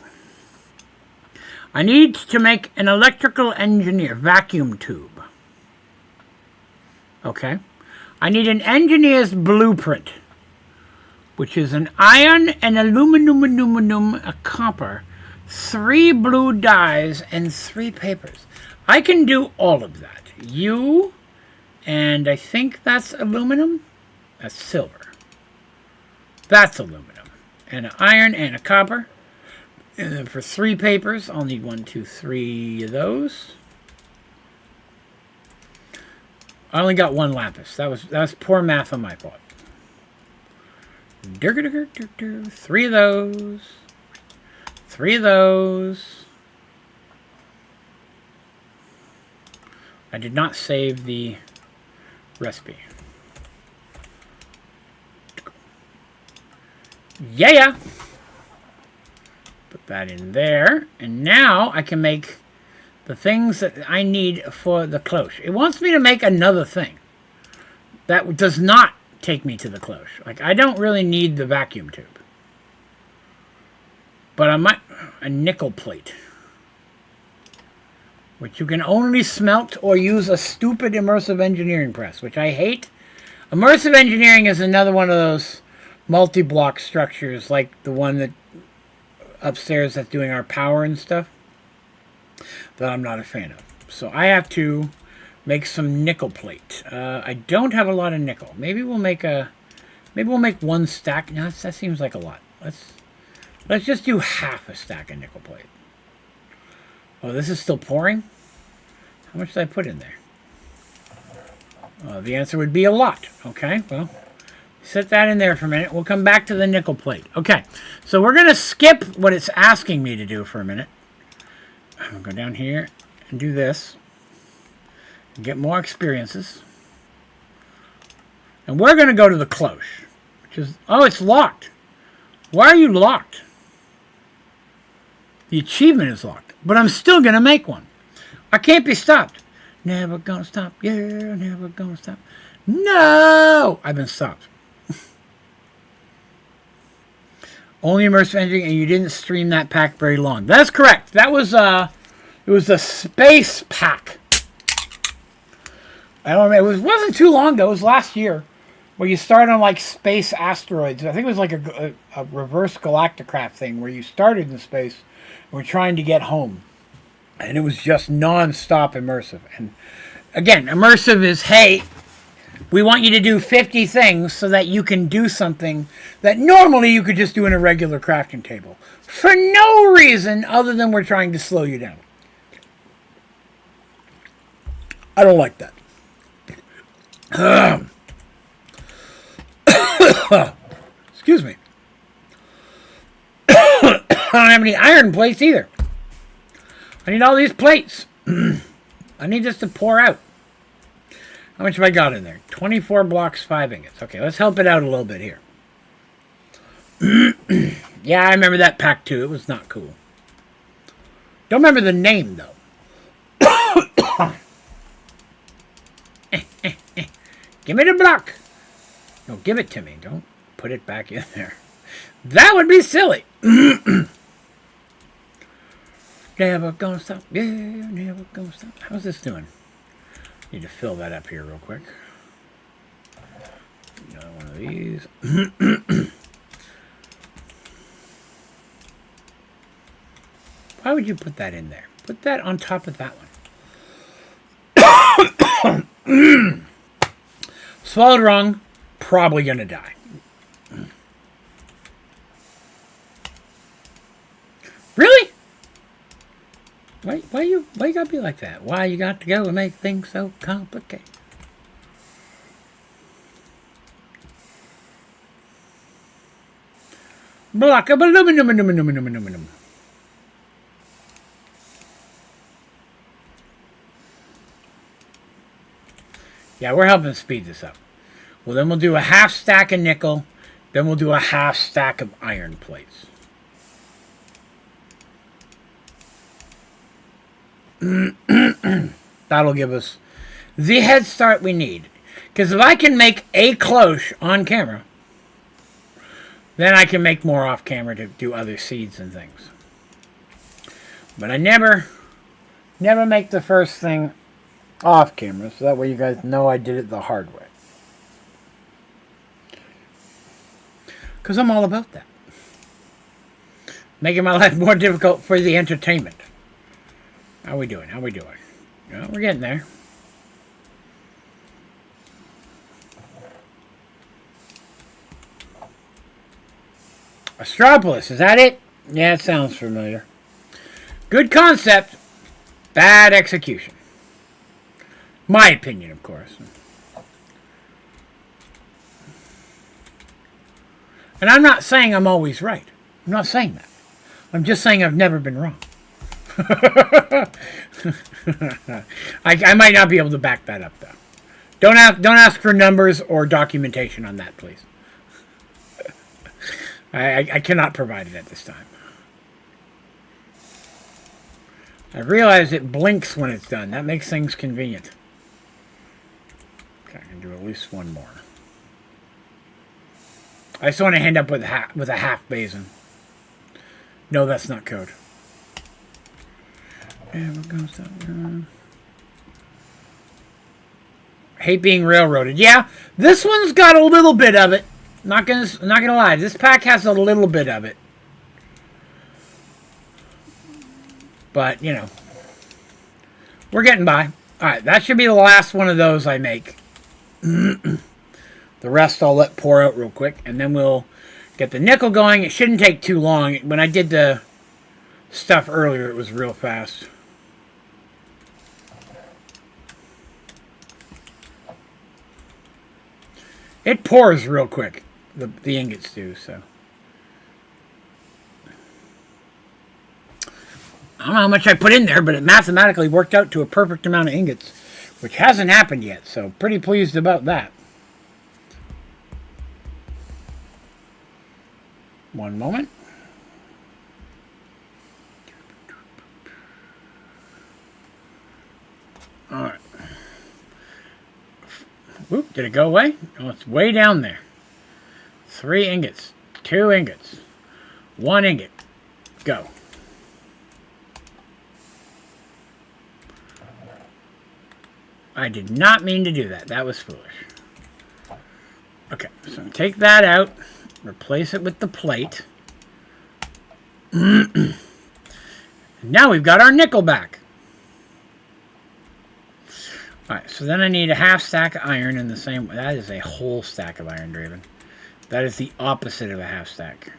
I need to make an electrical engineer vacuum tube. Okay. I need an engineer's blueprint, which is an iron, an aluminum, a copper, 3 blue dyes, and 3 papers. I can do all of that. And I think that's aluminum. That's silver. That's aluminum. And an iron and a copper. And then for 3 papers, I'll need 1, 2, 3 of those. I only got 1 lapis. That was poor math on my part. 3 of those. 3 of those. I did not save the recipe. Yeah. Put that in there. And now I can make the things that I need for the cloche. It wants me to make another thing. That does not take me to the cloche. Like, I don't really need the vacuum tube. But I might... A nickel plate. Which you can only smelt or use a stupid immersive engineering press, which I hate. Immersive engineering is another one of those multi-block structures, like the one that upstairs that's doing our power and stuff, that I'm not a fan of. So I have to make some nickel plate. I don't have a lot of nickel. Maybe we'll make 1 stack. No, that seems like a lot. Let's just do half a stack of nickel plate. Oh, this is still pouring? How much did I put in there? The answer would be a lot. Okay, well, set that in there for a minute. We'll come back to the nickel plate. Okay, so we're going to skip what it's asking me to do for a minute. I'm going to go down here and do this. And get more experiences. And we're going to go to the cloche. Which is... Oh, it's locked. Why are you locked? The achievement is locked. But I'm still going to make one. I can't be stopped. Never gonna stop. Yeah, never gonna stop. No! I've been stopped. Only immersive engineering, and you didn't stream that pack very long. That's correct. That was, it was a space pack. I don't remember. It wasn't too long ago. It was last year, where you start on like space asteroids. I think it was like a reverse galacticraft thing where you started in space and were trying to get home, and it was just non-stop immersive. And again, immersive is, hey, we want you to do 50 things so that you can do something that normally you could just do in a regular crafting table for no reason other than we're trying to slow you down. I don't like that. Excuse me. I don't have any iron plates either. I need all these plates. I need this to pour out. How much have I got in there? 24 blocks, 5 ingots. Okay, let's help it out a little bit here. Yeah, I remember that pack too. It was not cool. Don't remember the name though. Give me the block. No, give it to me. Don't put it back in there. That would be silly. Never gonna stop. Yeah, never gonna stop. How's this doing? Need to fill that up here real quick. Another one of these. Why would you put that in there? Put that on top of that one. Swallowed wrong. Probably gonna die. Really? Why you gotta be like that? Why you got to go and make things so complicated? Block of aluminum. Yeah, we're helping speed this up. Well, then we'll do a half stack of nickel. Then we'll do a half stack of iron plates. That'll give us the head start we need. Because if I can make a cloche on camera, then I can make more off camera to do other seeds and things. But I never make the first thing off camera, so that way you guys know I did it the hard way. Because I'm all about that. Making my life more difficult for the entertainment. How we doing? Well, we're getting there. Astropolis, is that it? Yeah, it sounds familiar. Good concept, bad execution. My opinion, of course. And I'm not saying I'm always right. I'm not saying that. I'm just saying I've never been wrong. I might not be able to back that up, though. Don't ask for numbers or documentation on that, please. I cannot provide it at this time. I realize it blinks when it's done. That makes things convenient. Okay, I can do at least one more. I just want to end up with a half basin. No, that's not code. And we're going hate being railroaded. Yeah, this one's got a little bit of it. Not gonna lie. This pack has a little bit of it. But, you know, we're getting by. Alright, that should be the last one of those I make. The rest I'll let pour out real quick. And then we'll get the nickel going. It shouldn't take too long. When I did the stuff earlier, it was real fast. It pours real quick. The ingots do, so. I don't know how much I put in there, but it mathematically worked out to a perfect amount of ingots, which hasn't happened yet, so pretty pleased about that. One moment. All right. Whoop, did it go away? Oh, it's way down there. 3 ingots. 2 ingots. 1 ingot. Go. I did not mean to do that. That was foolish. Okay, so take that out. Replace it with the plate. Now we've got our nickel back. Alright, so then I need a half stack of iron in the same way. That is a whole stack of iron, Draven. That is the opposite of a half stack.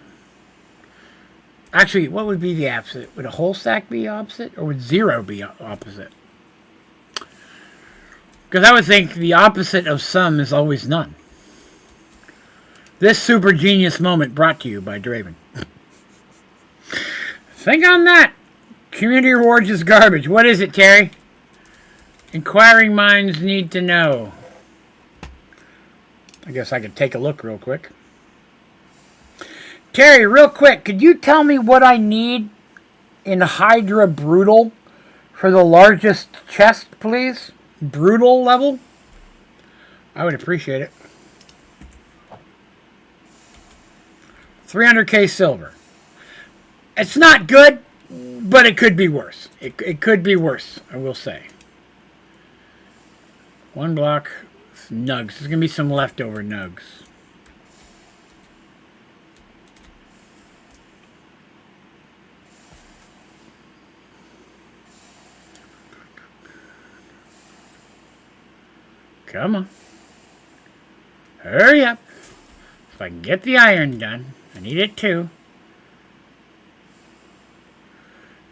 Actually, what would be the opposite? Would a whole stack be opposite? Or would 0 be opposite? Because I would think the opposite of some is always none. This super genius moment brought to you by Draven. Think on that. Community rewards is garbage. What is it, Terry? Inquiring minds need to know. I guess I could take a look real quick. Terry, real quick, could you tell me what I need in Hydra Brutal for the largest chest, please? Brutal level? I would appreciate it. 300k silver. It's not good, but it could be worse. It could be worse, I will say. 1 block nugs. There's going to be some leftover nugs. Come on. Hurry up. If I can get the iron done. I need it too.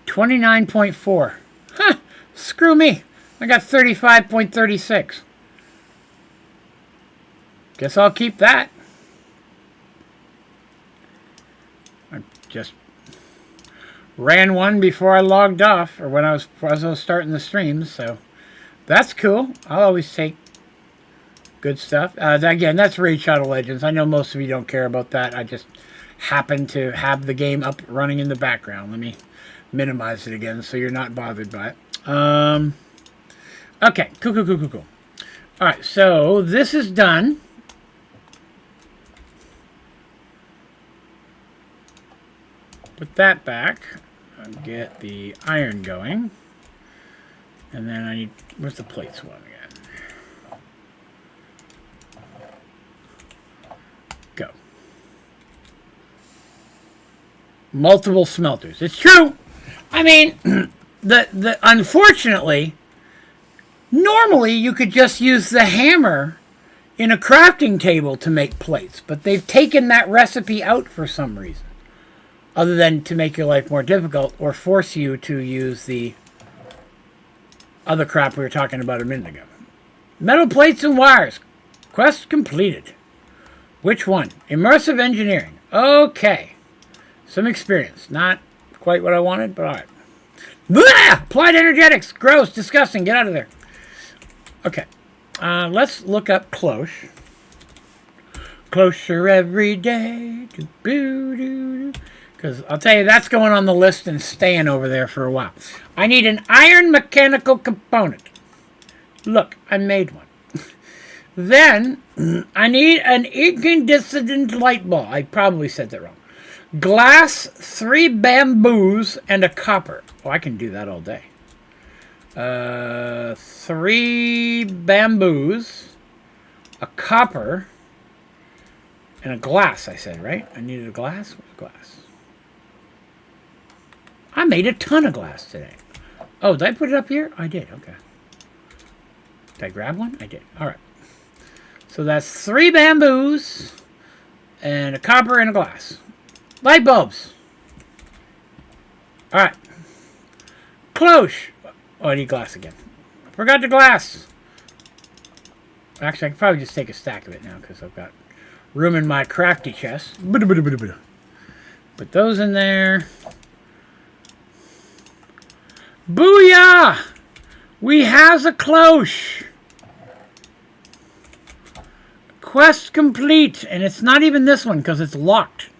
29.4. Huh. Screw me. I got 35.36. Guess I'll keep that. I just ran one before I logged off, or when I was starting the streams, so that's cool. I'll always take good stuff. Again, that's Raid Shadow Legends. I know most of you don't care about that. I just happen to have the game up running in the background. Let me minimize it again so you're not bothered by it. Okay, cool. Alright, so this is done. Put that back. I'll get the iron going. And then I need... Where's the plates one again? Go. Multiple smelters. It's true! I mean, unfortunately, normally you could just use the hammer in a crafting table to make plates, but they've taken that recipe out for some reason, other than to make your life more difficult or force you to use the other crap we were talking about a minute ago. Metal plates and wires. Quest completed. Which one? Immersive engineering. Okay. Some experience. Not quite what I wanted, but alright. Blah! Applied energetics. Gross. Disgusting. Get out of there. Okay. Let's look up cloche. Closer every day. Because I'll tell you, that's going on the list and staying over there for a while. I need an iron mechanical component. Look, I made one. Then, I need an incandescent light bulb. I probably said that wrong. Glass, 3 bamboos, and a copper. Oh, I can do that all day. 3 bamboos, a copper, and a glass, I said, right? I needed a glass? What's glass? I made a ton of glass today. Oh, did I put it up here? I did, okay. Did I grab one? I did. All right. So that's 3 bamboos and a copper and a glass. Light bulbs. All right. Cloche. Oh, I need glass again. I forgot the glass. Actually, I can probably just take a stack of it now because I've got room in my crafty chest. Put those in there. Booyah! We has a cloche. Quest complete. And it's not even this one because it's locked.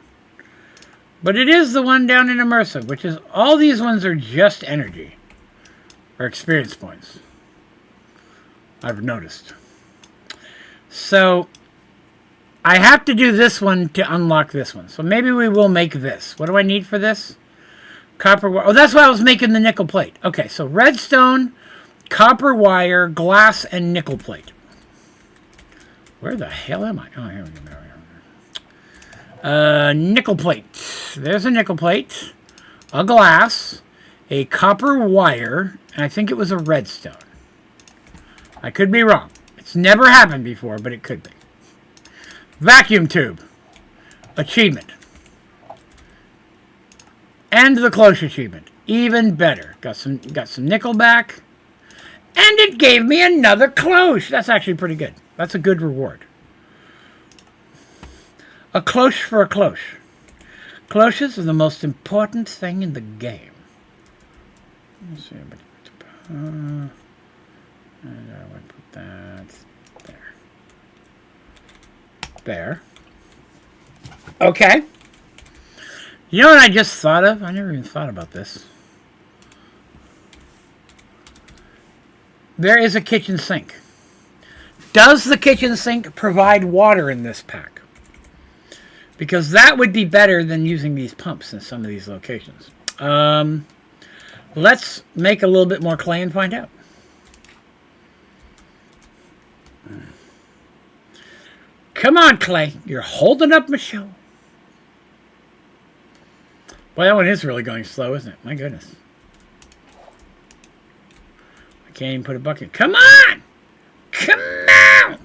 But it is the one down in Immersive, which is all these ones are just energy. Or experience points. I've noticed. So, I have to do this one to unlock this one. So maybe we will make this. What do I need for this? Copper wire. Oh, that's why I was making the nickel plate. Okay, so redstone, copper wire, glass, and nickel plate. Where the hell am I? Oh, here we go. Nickel plate. There's a nickel plate, a glass, a copper wire, and I think it was a redstone. I could be wrong. It's never happened before, but it could be. Vacuum tube. Achievement. And the cloche achievement. Even better. Got some nickel back. And it gave me another cloche. That's actually pretty good. That's a good reward. A cloche for a cloche. Cloches are the most important thing in the game. Let's see. And I would put that there. There. Okay. You know what I just thought of? I never even thought about this. There is a kitchen sink. Does the kitchen sink provide water in this pack? Because that would be better than using these pumps in some of these locations. Let's make a little bit more clay and find out. Come on, clay. You're holding up my show. Boy, that one is really going slow, isn't it? My goodness. I can't even put a bucket. Come on! Come on!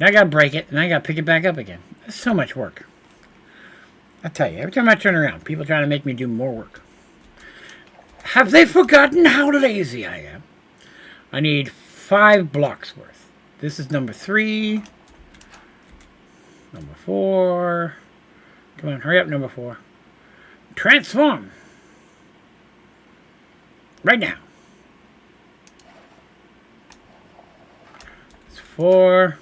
Now I gotta break it, and I gotta pick it back up again. That's so much work. I tell you, every time I turn around, people trying to make me do more work. Have they forgotten how lazy I am? I need 5 blocks worth. This is number 3. Number 4. Come on, hurry up, number 4. Transform. Right now. It's 4.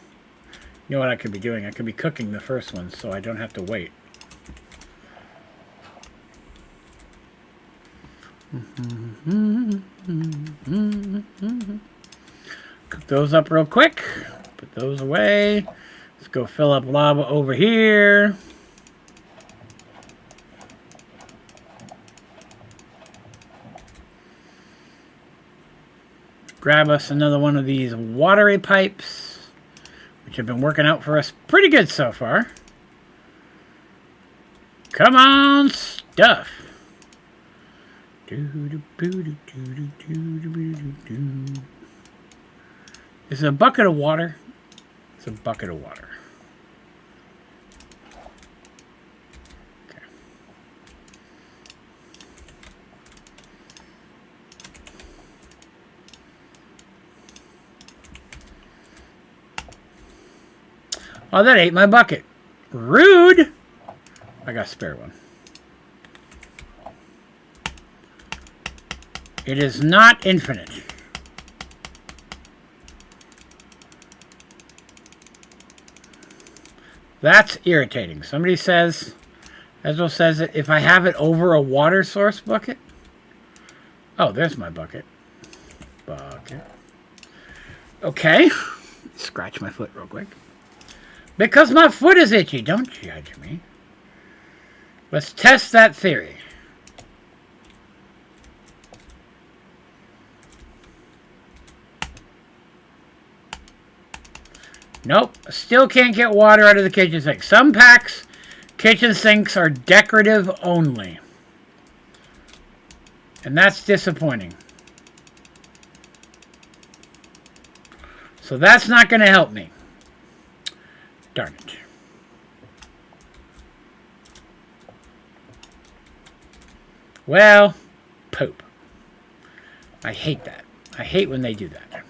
You know what I could be doing? I could be cooking the first one so I don't have to wait. Cook those up real quick. Put those away. Let's go fill up lava over here. Grab us another one of these watery pipes, which have been working out for us pretty good so far. Come on, stuff. Is it a bucket of water? It's a bucket of water. Okay. Oh, that ate my bucket. Rude! I got a spare one. It is not infinite. That's irritating. Somebody says, Ezra says that if I have it over a water source bucket. Oh, there's my bucket. Bucket. Okay. Scratch my foot real quick. Because my foot is itchy. Don't judge me. Let's test that theory. Nope, still can't get water out of the kitchen sink. Some packs, kitchen sinks are decorative only. And that's disappointing. So that's not going to help me. Darn it. Well, poop. I hate that. I hate when they do that.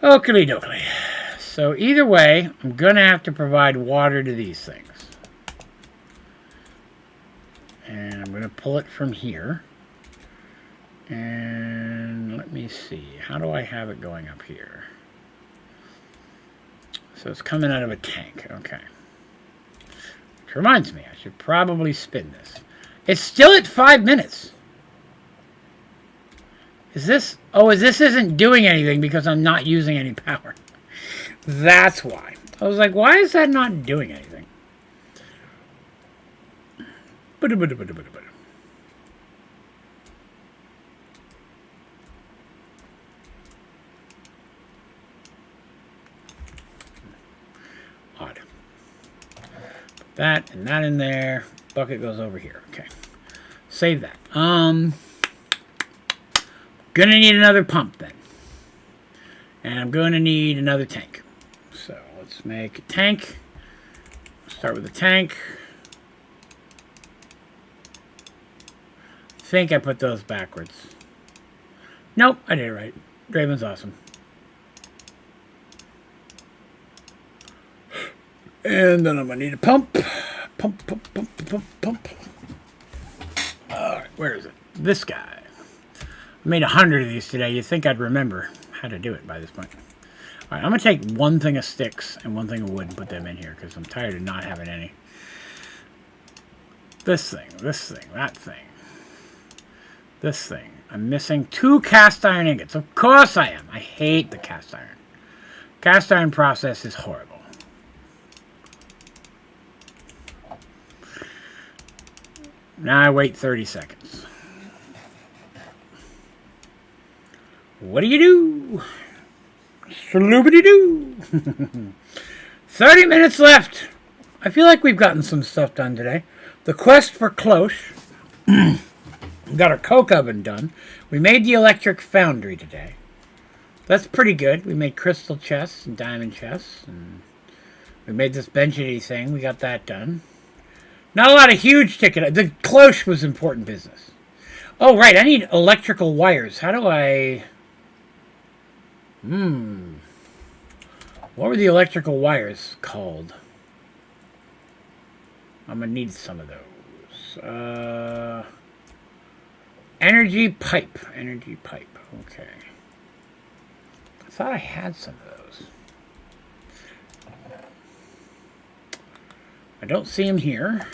Oakley dokley. So either way, I'm going to have to provide water to these things. And I'm going to pull it from here. And let me see. How do I have it going up here? So it's coming out of a tank. Okay. Which reminds me, I should probably spin this. It's still at 5 minutes. Is this... Oh, this isn't doing anything because I'm not using any power. That's why. I was like, why is that not doing anything? that and that in there. Bucket goes over here. Okay. Save that. Gonna need another pump then. And I'm gonna need another tank. So let's make a tank. Start with the tank. I think I put those backwards. Nope, I did it right. Draven's awesome. And then I'm gonna need a pump. Pump. Alright, where is it? This guy. I made 100 of these today. You'd think I'd remember how to do it by this point. Alright, I'm gonna take one thing of sticks and one thing of wood and put them in here because I'm tired of not having any. This thing, that thing. This thing. I'm missing 2 cast iron ingots. Of course I am. I hate the cast iron. Cast iron process is horrible. Now I wait 30 seconds. What do you do? Sloobity-doo. 30 minutes left. I feel like we've gotten some stuff done today. The quest for cloche. We got our coke oven done. We made the electric foundry today. That's pretty good. We made crystal chests and diamond chests. And we made this benchity thing. We got that done. Not a lot of huge ticket. The cloche was important business. Oh, right. I need electrical wires. How do I... What were the electrical wires called? I'm going to need some of those. Energy pipe. Energy pipe. Okay. I thought I had some of those. I don't see them here.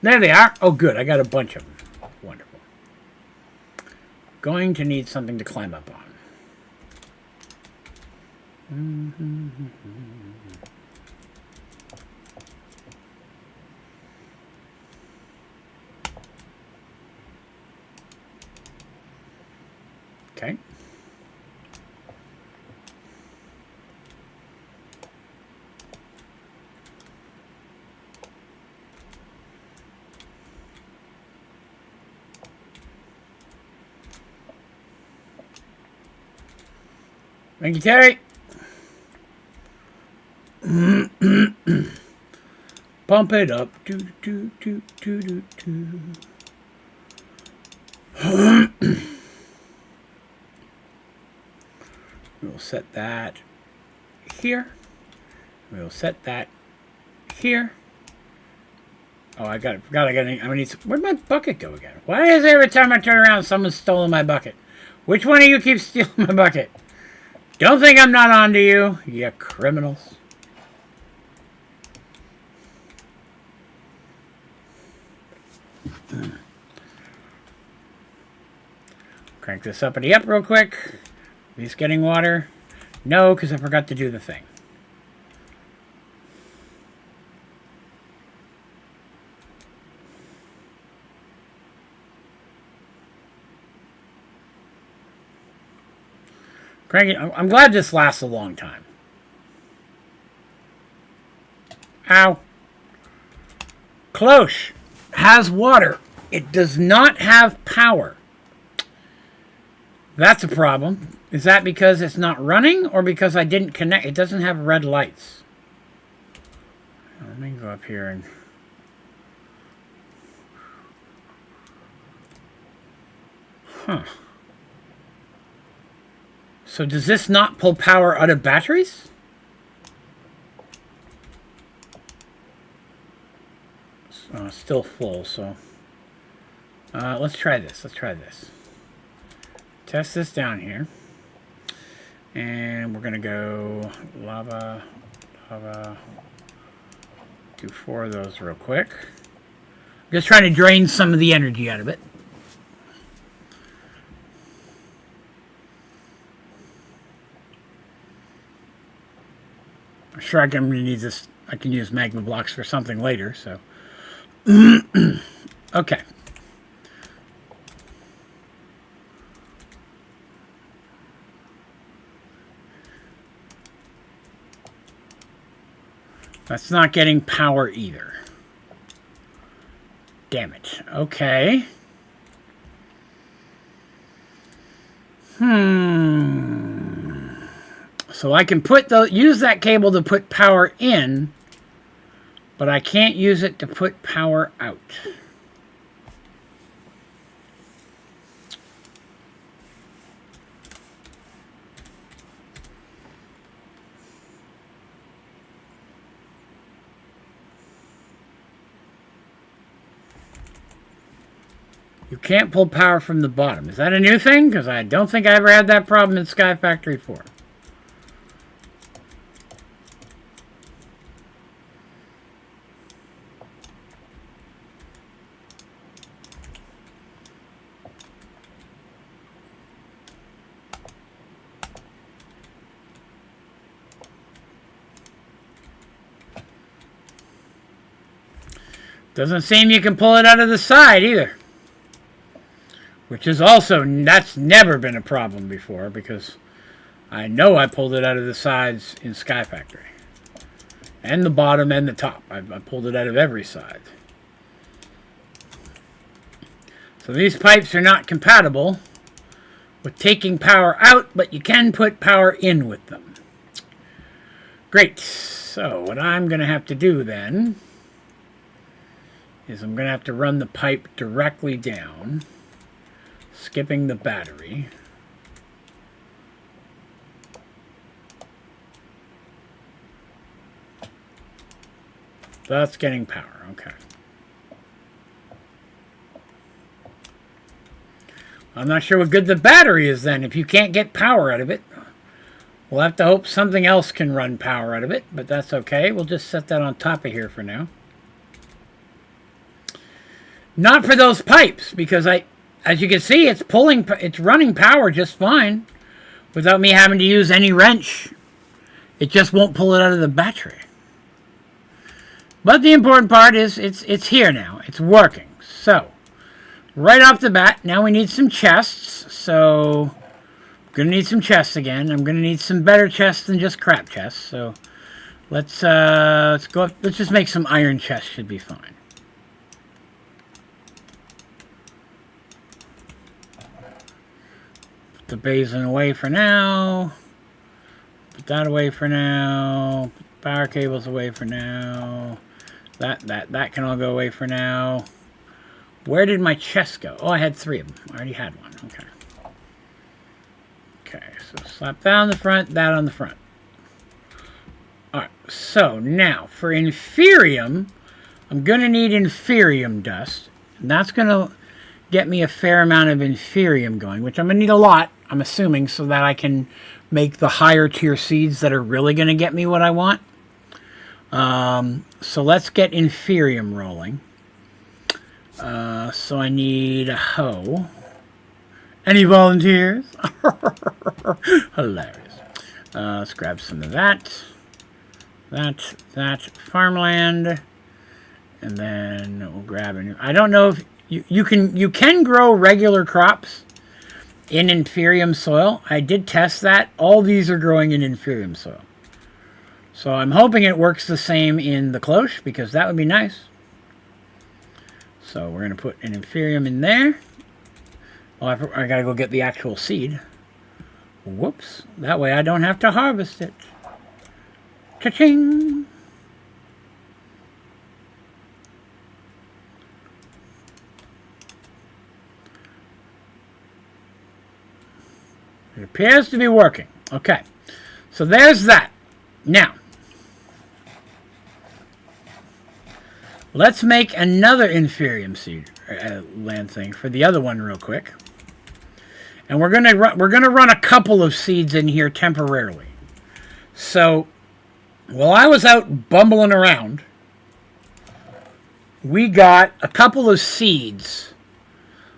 There they are. Oh, good. I got a bunch of them. Wonderful. Going to need something to climb up on. Okay. Thank you, Terry. Pump it up. We'll set that here. We'll set that here. Oh, I got it. I'm gonna need some. Where'd my bucket go again? Why is every time I turn around, someone's stolen my bucket? Which one of you keeps stealing my bucket? Don't think I'm not on to you, you criminals. Crank this uppity up real quick. He's getting water. No, because I forgot to do the thing. Crank it. I'm glad this lasts a long time. Ow. Cloche has water. It does not have power. That's a problem. Is that because it's not running or because I didn't connect? It doesn't have red lights. Let me go up here and... Huh. So does this not pull power out of batteries? Still full, so... let's try this. Let's try this. Test this down here. And we're going to go lava. Do 4 of those real quick. I'm just trying to drain some of the energy out of it. I'm sure I'm going to need this. I can use magma blocks for something later, so. Okay. That's not getting power either. Damn it. Okay. So I can use that cable to put power in, but I can't use it to put power out. You can't pull power from the bottom. Is that a new thing? Because I don't think I ever had that problem in Sky Factory 4. Doesn't seem you can pull it out of the side either. Which is also, that's never been a problem before, because I know I pulled it out of the sides in Sky Factory. And the bottom and the top. I pulled it out of every side. So these pipes are not compatible with taking power out, but you can put power in with them. Great. So what I'm going to have to do then is I'm going to have to run the pipe directly down, skipping the battery. That's getting power, okay. I'm not sure what good the battery is then if you can't get power out of it. We'll have to hope something else can run power out of it, but that's okay. We'll just set that on top of here for now. Not for those pipes, because as you can see, it's running power just fine without me having to use any wrench. It just won't pull it out of the battery. But the important part is it's here now. It's working. So, right off the bat, now we need some chests. So, I'm going to need some chests again. I'm going to need some better chests than just crap chests. So, let's go up. Let's just make some iron chests. Should be fine. Put the basin away for now. Put that away for now. Put the power cables away for now. That can all go away for now. Where did my chest go? Oh, I had 3 of them. I already had one. Okay. Okay, so slap that on the front, that on the front. Alright, so now for inferium, I'm going to need inferium dust. And that's going to get me a fair amount of inferium going, which I'm going to need a lot, I'm assuming, so that I can make the higher tier seeds that are really going to get me what I want. So let's get inferium rolling. So I need a hoe. Any volunteers? Hilarious. Let's grab some of that. That farmland. And then we'll grab a new... I don't know if you can grow regular crops in inferium soil. I did test that. All these are growing in inferium soil. So I'm hoping it works the same in the cloche, because that would be nice. So we're going to put an inferium in there. Oh, I got to go get the actual seed. Whoops. That way I don't have to harvest it. Cha-ching! It appears to be working. Okay. So there's that. Now, let's make another inferium seed land thing for the other one real quick. And we're gonna run a couple of seeds in here temporarily. So while I was out bumbling around, we got a couple of seeds.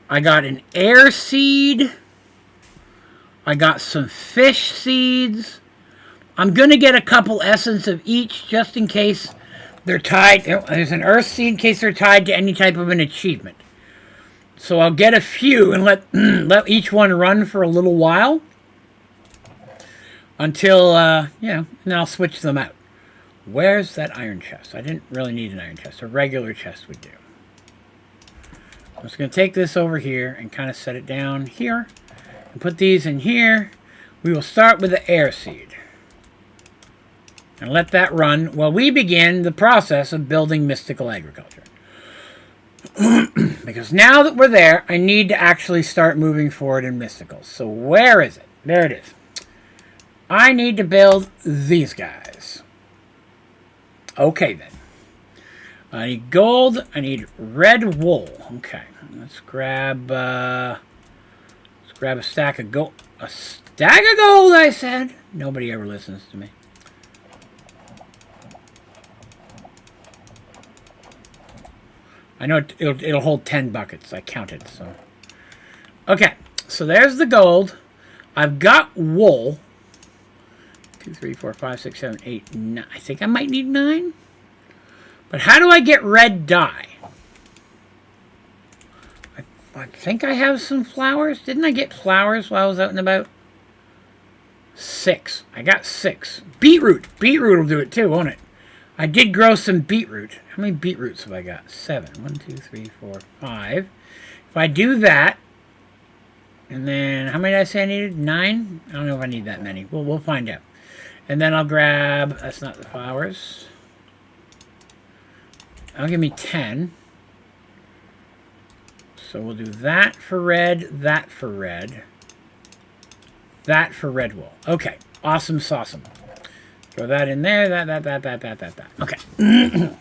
I got an air seed. I got some fish seeds. I'm going to get a couple essence of each just in case they're tied. There's an earth seed in case they're tied to any type of an achievement. So I'll get a few and let each one run for a little while until, and then I'll switch them out. Where's that iron chest? I didn't really need an iron chest. A regular chest would do. I'm just going to take this over here and kind of set it down here. And put these in here. We will start with the air seed. And let that run while we begin the process of building mystical agriculture. Because now that we're there, I need to actually start moving forward in mystical. So where is it? There it is. I need to build these guys. Okay then. I need gold. I need red wool. Okay. Let's grab a stack of gold. A stack of gold, I said. Nobody ever listens to me. I know it'll hold 10 buckets. I counted, so. Okay, so there's the gold. I've got wool. 2, 3, 4, 5, 6, 7, 8, 9. I think I might need 9. But how do I get red dye? I think I have some flowers. Didn't I get flowers while I was out and about? 6. I got 6. Beetroot. Beetroot will do it too, won't it? I did grow some beetroot. How many beetroots have I got? 7. 1, 2, 3, 4, 5. If I do that, and then how many did I say I needed? 9? I don't know if I need that many. We'll find out. And then I'll grab, that's not the flowers. I'll give me 10. So we'll do that for red, that for red, that for red wool. Okay, awesome sauceum. Throw that in there, that. Okay.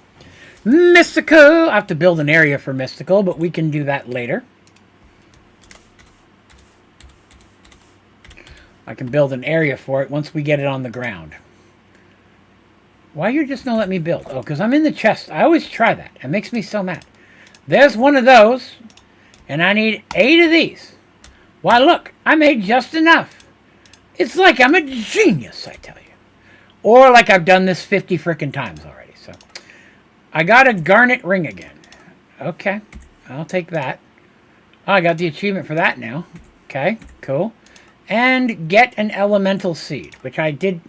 Mystical. I have to build an area for mystical, but we can do that later. I can build an area for it once we get it on the ground. Why you're just not letting me build? Oh, because I'm in the chest. I always try that. It makes me so mad. There's one of those, and I need 8 of these. Why, look, I made just enough. It's like I'm a genius, I tell you. Or like I've done this 50 frickin' times already. So I got a garnet ring again. Okay, I'll take that. Oh, I got the achievement for that now. Okay, cool. And get an elemental seed, which I did.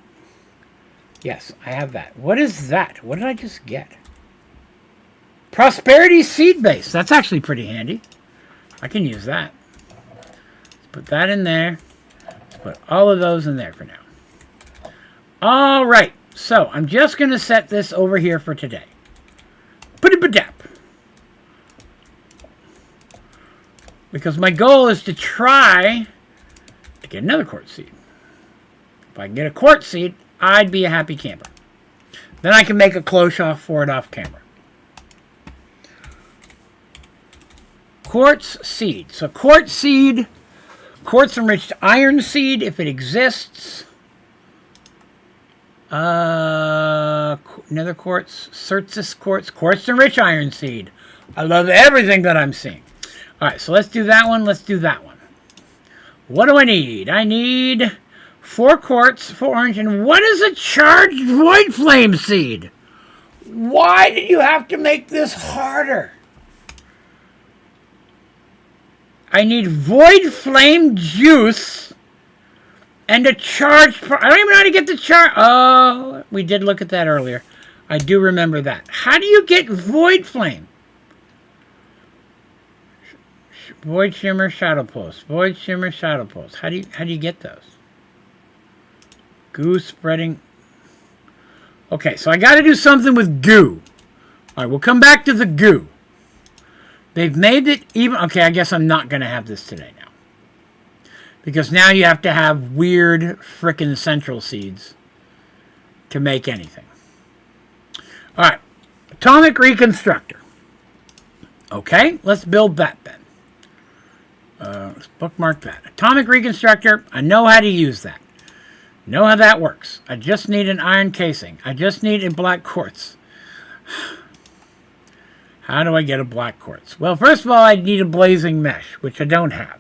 Yes, I have that. What is that? What did I just get? Prosperity seed base. That's actually pretty handy. I can use that. Let's put that in there. Let's put all of those in there for now. All right. So I'm just going to set this over here for today. Put-a-ba-dap. Because my goal is to try to get another quartz seed. If I can get a quartz seed, I'd be a happy camper. Then I can make a cloche for it off camera. Quartz seed. So quartz seed, quartz enriched iron seed if it exists. Nether quartz, Certus quartz, quartz enriched iron seed. I love everything that I'm seeing. All right, so let's do that one. Let's do that one. What do I need? I need 4 quartz, 4 orange, and what is a charged void flame seed? Why did you have to make this harder? I need void flame juice and a charged... I don't even know how to get the charge... Oh, we did look at that earlier. I do remember that. How do you get void flame? Void shimmer shadow pulse. Void shimmer shadow pulse. How do you get those? Goo spreading. Okay, so I got to do something with goo. All right, we'll come back to the goo. They've made it even... Okay, I guess I'm not going to have this today now. Because now you have to have weird frickin' central seeds to make anything. All right, atomic reconstructor. Okay, let's build that then. Let's bookmark that. Atomic reconstructor, I know how to use that. Know how that works. I just need an iron casing. I just need a black quartz. How do I get a black quartz? Well, first of all, I need a blazing mesh, which I don't have.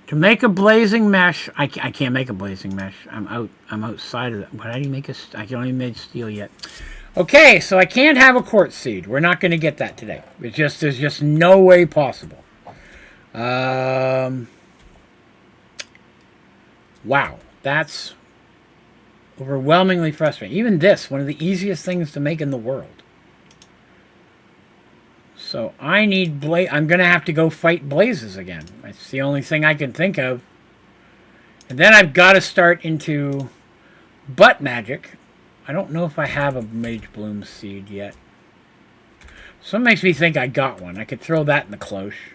To make a blazing mesh, I can't make a blazing mesh. I'm outside of that. How do you make a... I can only make steel yet. Okay, so I can't have a quartz seed. We're not going to get that today. There's just no way possible. Wow, that's overwhelmingly frustrating. Even this, one of the easiest things to make in the world. So I need I'm going to have to go fight blazes again. That's the only thing I can think of. And then I've got to start into butt magic. I don't know if I have a Mage Bloom seed yet. Something makes me think I got one. I could throw that in the cloche.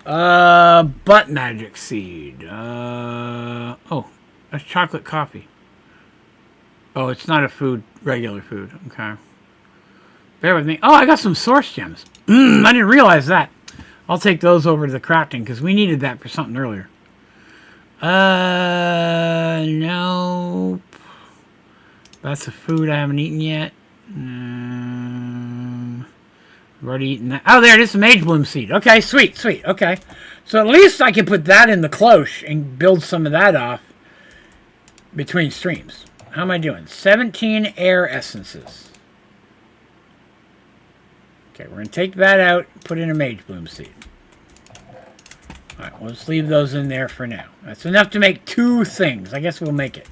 Butt magic seed. Oh, that's chocolate coffee. Oh, it's not a food, regular food. Okay. Bear with me. Oh, I got some source gems. I didn't realize that. I'll take those over to the crafting because we needed that for something earlier. Nope. That's a food I haven't eaten yet. I've already eaten that. Oh, there it is, the Mage Bloom seed. Okay, sweet, sweet. Okay. So at least I can put that in the cloche and build some of that off between streams. How am I doing? 17 air essences. Okay, we're going to take that out and put in a Mage Bloom seed. Alright, well, let's leave those in there for now. That's enough to make 2 things. I guess we'll make it.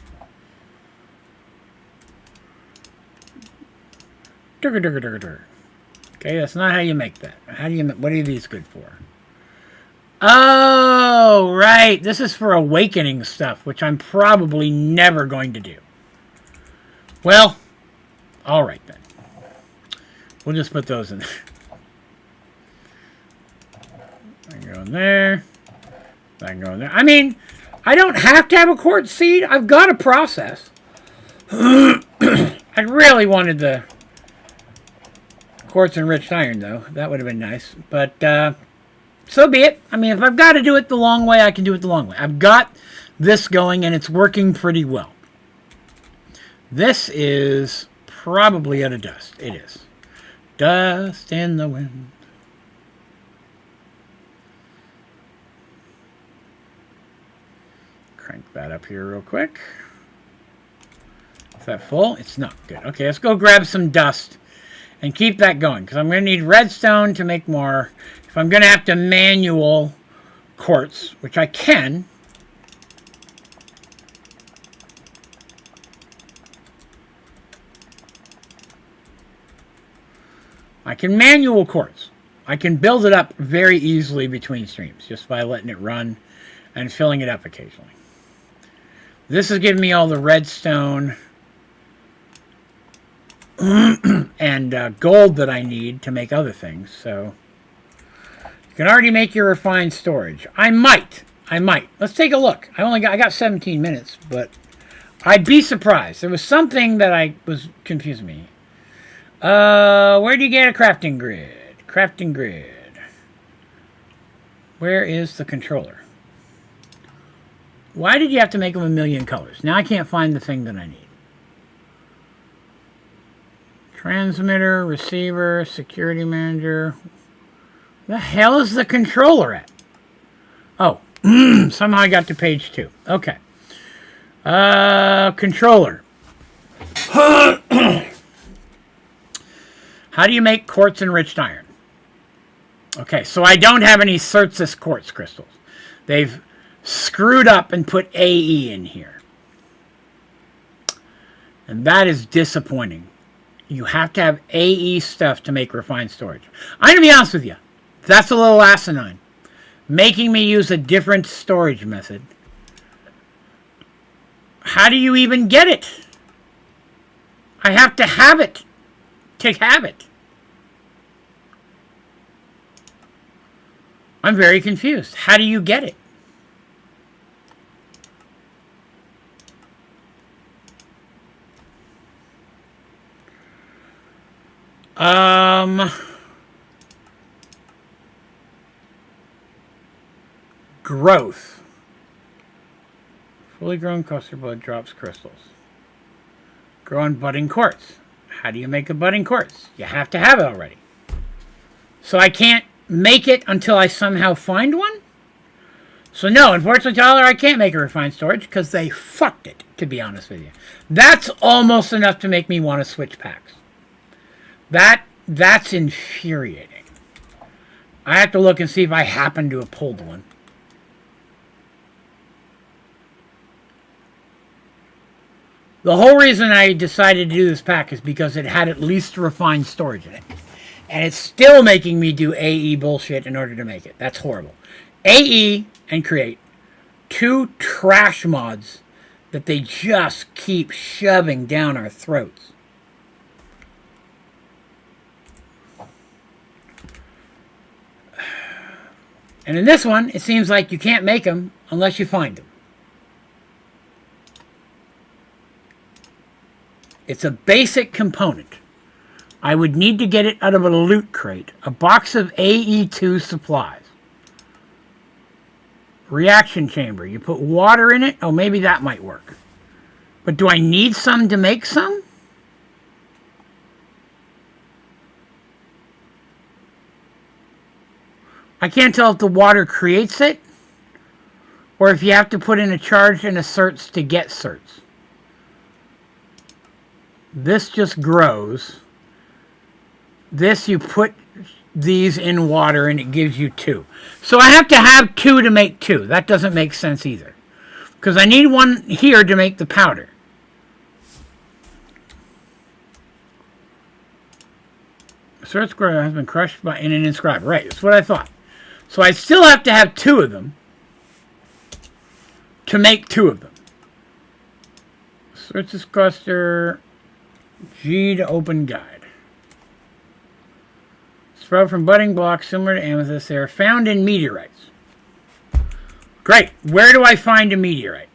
Okay, that's not how you make that. How do you what are these good for? Oh, right. This is for awakening stuff, which I'm probably never going to do. Well, alright then. We'll just put those in there. I can go in there. I can go in there. I mean, I don't have to have a quartz seed. I've got a process. I really wanted the quartz enriched iron, though. That would have been nice. But, so be it. I mean, if I've got to do it the long way, I can do it the long way. I've got this going, and it's working pretty well. This is probably out of dust. It is. Dust in the wind. Crank that up here real quick. Is that full? It's not. Good. Okay, let's go grab some dust and keep that going, because I'm going to need redstone to make more. If I'm going to have to manual quartz, which I can. I can manual quartz. I can build it up very easily between streams, just by letting it run and filling it up occasionally. This is giving me all the redstone and gold that I need to make other things. So you can already make your refined storage. I might. Let's take a look. I got 17 minutes, but I'd be surprised. There was something that was confusing me. Where do you get a crafting grid? Crafting grid. Where is the controller? Why did you have to make them a million colors? Now I can't find the thing that I need. Transmitter, receiver, security manager. The hell is the controller at? Oh, somehow I got to page 2. Okay. Controller. How do you make quartz enriched iron? Okay, so I don't have any Certus quartz crystals. They've screwed up and put AE in here. And that is disappointing. You have to have AE stuff to make refined storage. I'm going to be honest with you. That's a little asinine. Making me use a different storage method. How do you even get it? I have to have it to have it. I'm very confused. How do you get it? Growth. Fully grown cluster bud drops crystals. Grow on budding quartz. How do you make a budding quartz? You have to have it already. So I can't make it until I somehow find one? So no, unfortunately, Tyler, I can't make a refined storage because they fucked it, to be honest with you. That's almost enough to make me want to switch packs. That's infuriating. I have to look and see if I happen to have pulled one. The whole reason I decided to do this pack is because it had at least refined storage in it. And it's still making me do AE bullshit in order to make it. That's horrible. AE and create. 2 trash mods that they just keep shoving down our throats. And in this one, it seems like you can't make them unless you find them. It's a basic component. I would need to get it out of a loot crate. A box of AE2 supplies. Reaction chamber. You put water in it. Oh, maybe that might work. But do I need some to make some? I can't tell if the water creates it or if you have to put in a charge and a certs to get certs. This just grows. This you put these in water and it gives you 2. So I have to have 2 to make 2. That doesn't make sense either. Because I need one here to make the powder. Search square has been crushed by in an inscriber. Right, that's what I thought. So I still have to have 2 of them to make 2 of them. Search this cluster. G to open guide. Sprout from budding blocks similar to amethyst. They are found in meteorites. Great. Where do I find a meteorite?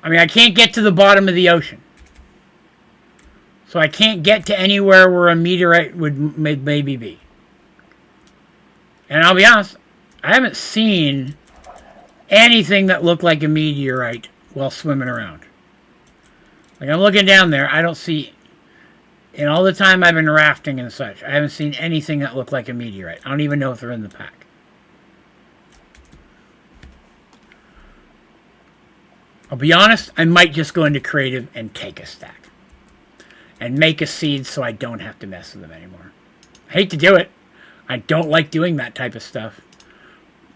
I mean, I can't get to the bottom of the ocean. So I can't get to anywhere where a meteorite would maybe be. And I'll be honest, I haven't seen anything that looked like a meteorite while swimming around. Like, I'm looking down there, I don't see... In all the time I've been rafting and such, I haven't seen anything that looked like a meteorite. I don't even know if they're in the pack. I'll be honest, I might just go into creative and take a stack. And make a seed so I don't have to mess with them anymore. I hate to do it. I don't like doing that type of stuff.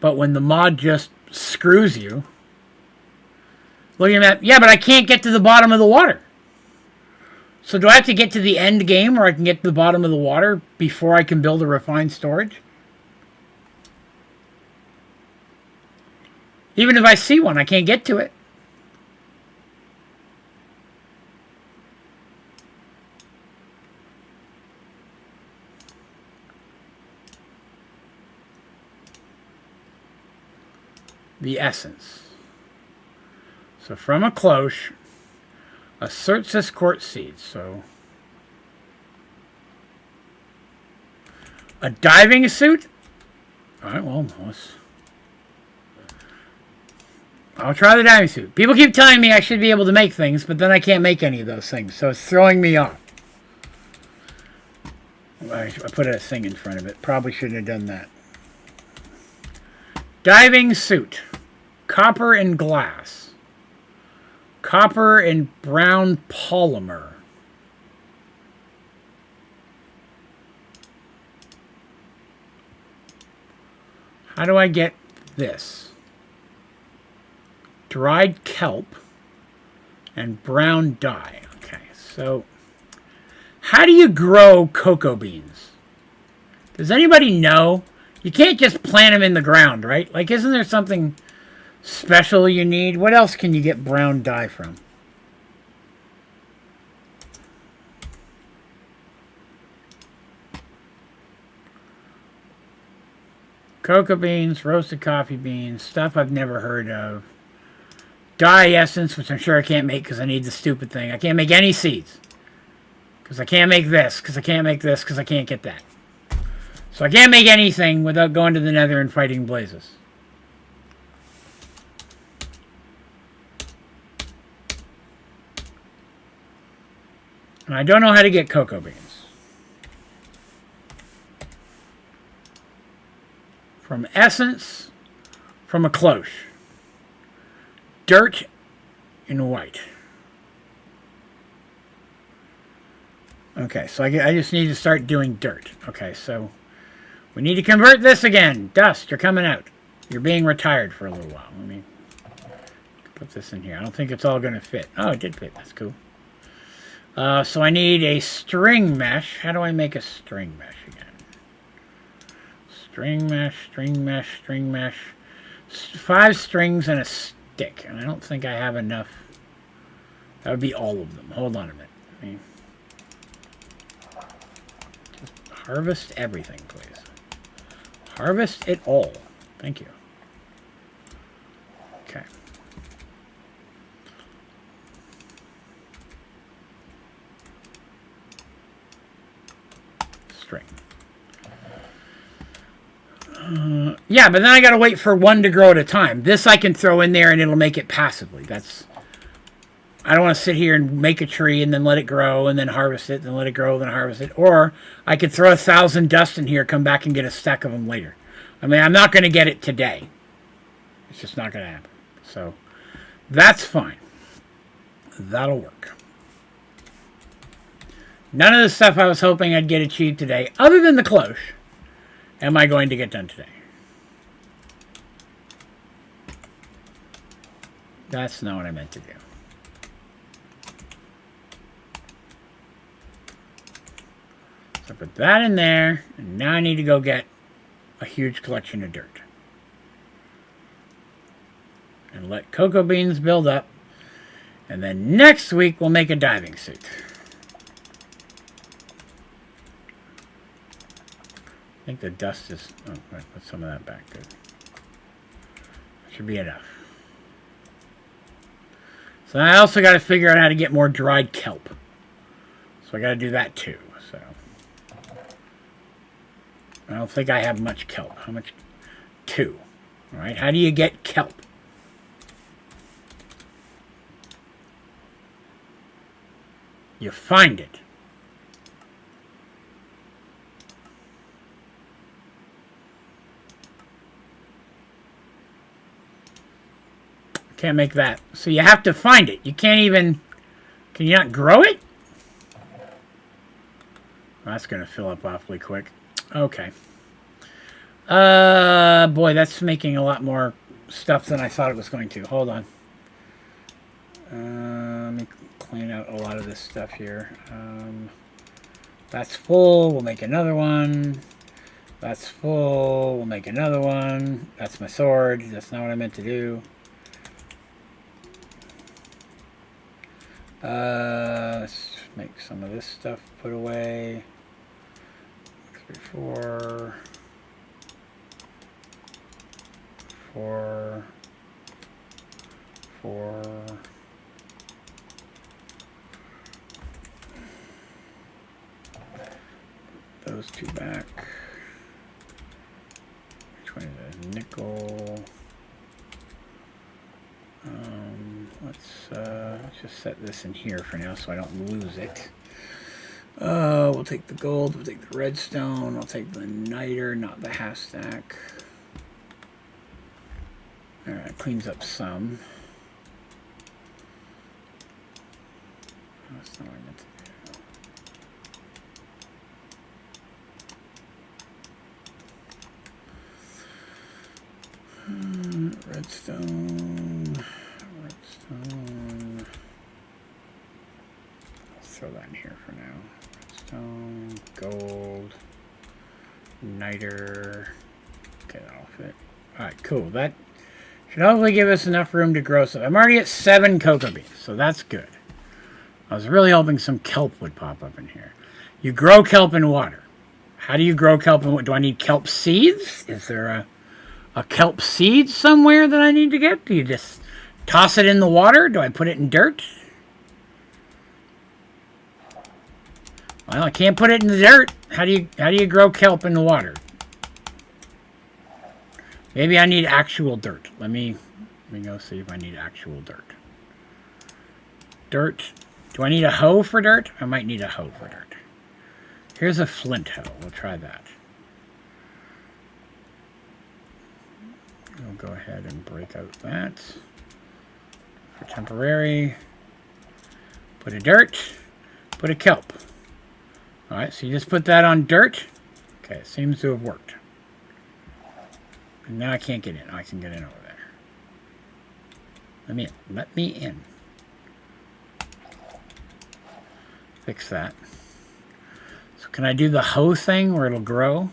But when the mod just screws you... Looking at that, yeah, but I can't get to the bottom of the water. So do I have to get to the end game where I can get to the bottom of the water before I can build a refined storage? Even if I see one, I can't get to it. The essence. So from a cloche, assert this quartz seed. So a diving suit. All right, well, I'll try the diving suit. People keep telling me I should be able to make things, but then I can't make any of those things, so it's throwing me off. I put a thing in front of it. Probably shouldn't have done that. Diving suit. Copper and glass. Copper and brown polymer. How do I get this? Dried kelp and brown dye. Okay, so how do you grow cocoa beans? Does anybody know? You can't just plant them in the ground, right? Like, isn't there something special you need? What else can you get brown dye from? Cocoa beans, roasted coffee beans, stuff I've never heard of. Dye essence, which I'm sure I can't make because I need the stupid thing. I can't make any seeds. Because I can't make this, because I can't make this, because I can't get that. So I can't make anything without going to the nether and fighting blazes. And I don't know how to get cocoa beans. From essence, from a cloche. Dirt in white. Okay, so I just need to start doing dirt. Okay, so we need to convert this again. Dust, you're coming out. You're being retired for a little while. Let me put this in here. I don't think it's all going to fit. Oh, it did fit. That's cool. So I need a string mesh. How do I make a string mesh again? String mesh, string mesh, string mesh. 5 strings and a stick. And I don't think I have enough. That would be all of them. Hold on a minute. Let me just harvest everything, please. Harvest it all. Thank you. Okay. String. Yeah, but then I got to wait for one to grow at a time. This I can throw in there and it'll make it passively. I don't want to sit here and make a tree and then let it grow and then harvest it, then let it grow, then harvest it. Or I could throw 1,000 dust in here, come back and get a stack of them later. I mean, I'm not going to get it today. It's just not going to happen. So that's fine. That'll work. None of the stuff I was hoping I'd get achieved today, other than the cloche, am I going to get done today. That's not what I meant to do. So I put that in there, and now I need to go get a huge collection of dirt. And let cocoa beans build up. And then next week we'll make a diving suit. I think the dust is... Oh, right, put some of that back. Good. That should be enough. So I also got to figure out how to get more dried kelp. So I got to do that too. So I don't think I have much kelp. How much? 2. All right. How do you get kelp? You find it. Can't make that. So you have to find it. You can't even... Can you not grow it? Well, that's going to fill up awfully quick. Okay. Boy, that's making a lot more stuff than I thought it was going to. Hold on. Let me clean out a lot of this stuff here. That's full. We'll make another one. That's full. We'll make another one. That's my sword. That's not what I meant to do. Let's make some of this stuff put away. 3, 4. 4. 4. Those 2 back. Which one is that? Nickel. Let's just set this in here for now so I don't lose it. We'll take the gold, we'll take the redstone, we'll take the niter, not the half stack. Alright, cleans up some. That's not what I meant to do. Redstone. Throw that in here for now. Redstone, gold, niter. Okay, that'll fit. Alright, cool. That should hopefully give us enough room to grow some. I'm already at 7 cocoa beans, so that's good. I was really hoping some kelp would pop up in here. You grow kelp in water. How do you grow kelp in water? Do I need kelp seeds? Is there a kelp seed somewhere that I need to get? Do you just toss it in the water? Do I put it in dirt? Well, I can't put it in the dirt. How do you grow kelp in the water? Maybe I need actual dirt. Let me go see if I need actual dirt. Dirt. Do I need a hoe for dirt? I might need a hoe for dirt. Here's a flint hoe. We'll try that. We'll go ahead and break out that for temporary. Put a dirt, put a kelp. All right, so you just put that on dirt. Okay, it seems to have worked. And now I can't get in. I can get in over there. Let me in. Let me in. Fix that. So can I do the hoe thing where it'll grow?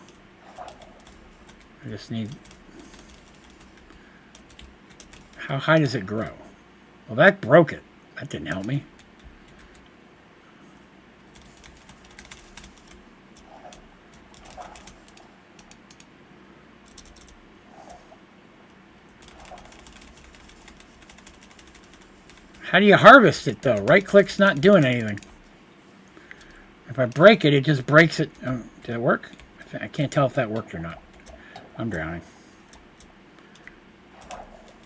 I just need... How high does it grow? Well, that broke it. That didn't help me. How do you harvest it, though? Right-click's not doing anything. If I break it, it just breaks it. Oh, did it work? I can't tell if that worked or not. I'm drowning.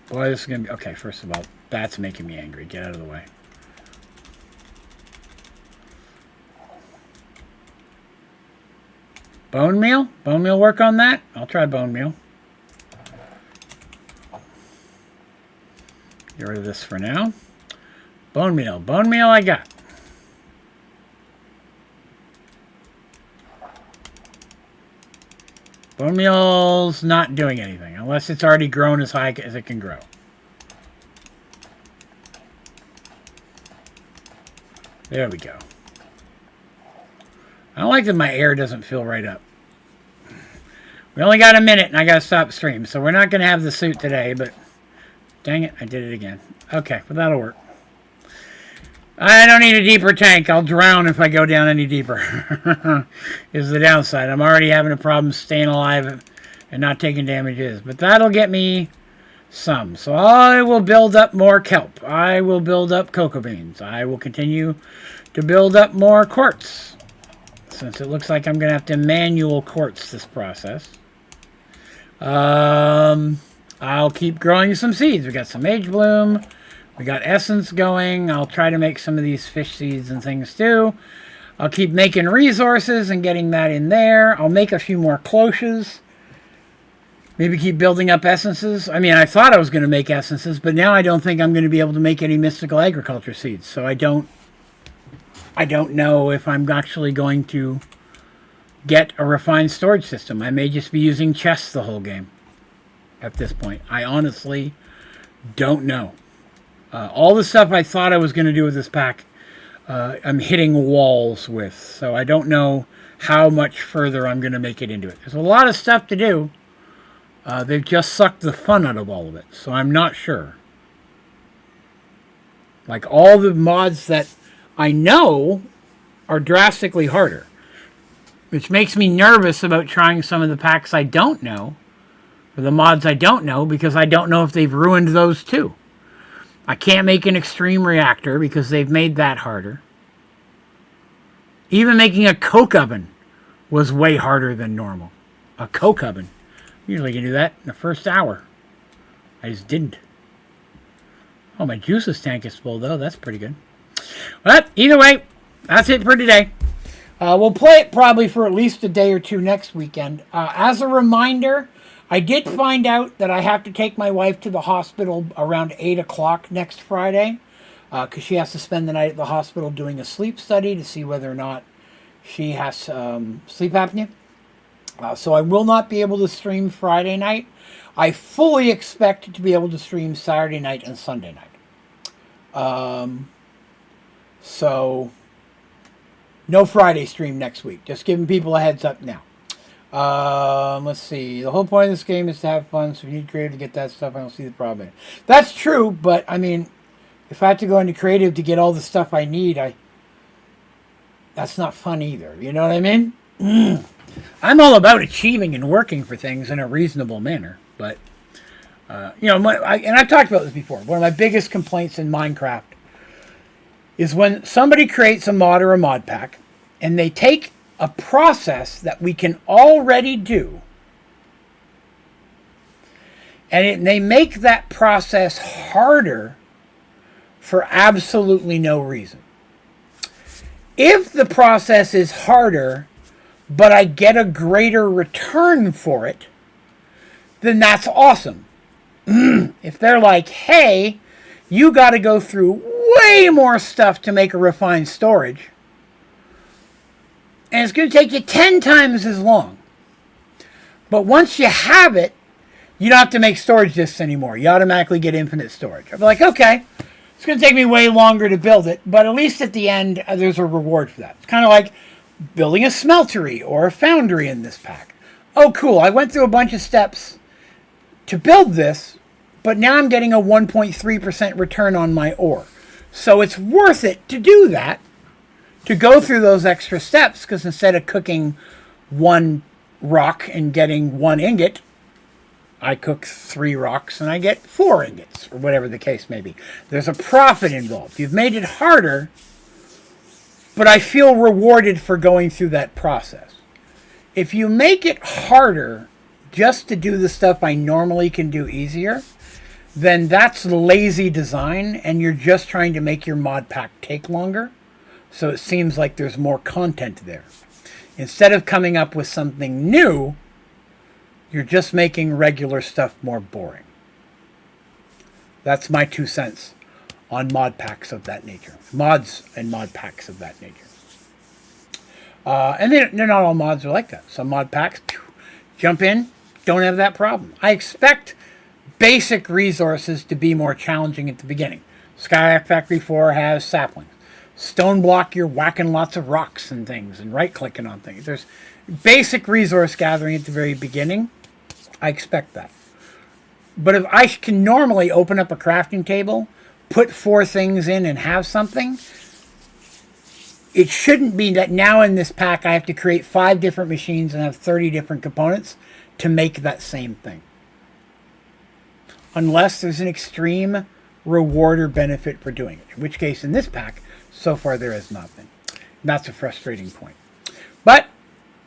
Boy, this is going to be... Okay, first of all, that's making me angry. Get out of the way. Bone meal? Bone meal work on that? I'll try bone meal. Get rid of this for now. Bone meal. Bone meal I got. Bone meal's not doing anything unless it's already grown as high as it can grow. There we go. I don't like that my air doesn't fill right up. We only got a minute and I got to stop stream, so we're not going to have the suit today, but dang it, I did it again. Okay, but that'll work. I don't need a deeper tank. I'll drown if I go down any deeper. Is the downside. I'm already having a problem staying alive and not taking damages. But that'll get me some. So I will build up more kelp. I will build up cocoa beans. I will continue to build up more quartz. Since it looks like I'm going to have to manual quartz this process. I'll keep growing some seeds. We got some age bloom. We got essence going. I'll try to make some of these fish seeds and things too. I'll keep making resources and getting that in there. I'll make a few more cloches. Maybe keep building up essences. I mean, I thought I was going to make essences, but now I don't think I'm going to be able to make any mystical agriculture seeds. So I don't know if I'm actually going to get a refined storage system. I may just be using chests the whole game at this point. I honestly don't know. All the stuff I thought I was going to do with this pack, I'm hitting walls with. So I don't know how much further I'm going to make it into it. There's a lot of stuff to do. They've just sucked the fun out of all of it. So I'm not sure. Like all the mods that I know are drastically harder. Which makes me nervous about trying some of the packs I don't know. Or the mods I don't know, because I don't know if they've ruined those too. I can't make an extreme reactor because they've made that harder. Even making a coke oven was way harder than normal. A coke oven. Usually you can do that in the first hour. I just didn't. Oh, my juices tank is full though. That's pretty good. But either way, that's it for today. We'll play it probably for at least a day or two next weekend. As a reminder, I did find out that I have to take my wife to the hospital around 8 o'clock next Friday because she has to spend the night at the hospital doing a sleep study to see whether or not she has sleep apnea. So I will not be able to stream Friday night. I fully expect to be able to stream Saturday night and Sunday night. So no Friday stream next week. Just giving people a heads up now. Let's see. The whole point of this game is to have fun, so if you need creative to get that stuff, I don't see the problem in it. That's true, but I mean, if I have to go into creative to get all the stuff I need, that's not fun either. You know what I mean? I'm all about achieving and working for things in a reasonable manner, but you know, and I've talked about this before. One of my biggest complaints in Minecraft is when somebody creates a mod or a mod pack, and they take a process that we can already do, and they make that process harder for absolutely no reason. If the process is harder, but I get a greater return for it, then that's awesome. if they're like, hey, you got to go through way more stuff to make a refined storage, and it's going to take you 10 times as long. But once you have it, you don't have to make storage disks anymore. You automatically get infinite storage. I'll be like, okay, it's going to take me way longer to build it, but at least at the end, there's a reward for that. It's kind of like building a smeltery or a foundry in this pack. Oh, cool. I went through a bunch of steps to build this, but now I'm getting a 1.3% return on my ore. So it's worth it to do that, to go through those extra steps, because instead of cooking one rock and getting 1 ingot, I cook 3 rocks and I get 4 ingots, or whatever the case may be. There's a profit involved. You've made it harder, but I feel rewarded for going through that process. If you make it harder just to do the stuff I normally can do easier, then that's lazy design, and you're just trying to make your mod pack take longer, so it seems like there's more content there. Instead of coming up with something new, you're just making regular stuff more boring. That's my 2 cents on mod packs of that nature. Mods and mod packs of that nature. And they're not all mods are like that. Some mod packs, jump in, don't have that problem. I expect basic resources to be more challenging at the beginning. Sky Factory 4 has saplings. Stoneblock, you're whacking lots of rocks and things and right-clicking on things. There's basic resource gathering at the very beginning. I expect that. But if I can normally open up a crafting table, put 4 things in and have something, it shouldn't be that now in this pack I have to create 5 different machines and have 30 different components to make that same thing. Unless there's an extreme reward or benefit for doing it. In which case, in this pack, so far there has not been. And that's a frustrating point. But,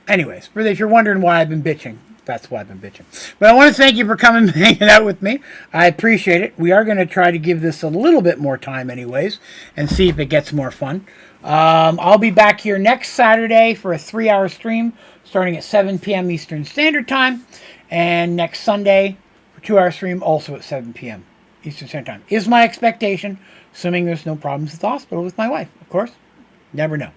anyways, if you're wondering why I've been bitching, that's why I've been bitching. But I want to thank you for coming and hanging out with me. I appreciate it. We are going to try to give this a little bit more time anyways and see if it gets more fun. I'll be back here next Saturday for a 3-hour stream starting at 7 p.m. Eastern Standard Time. And next Sunday for a 2-hour stream also at 7 p.m. Eastern Standard Time. Is my expectation, assuming there's no problems at the hospital with my wife, of course. Never know.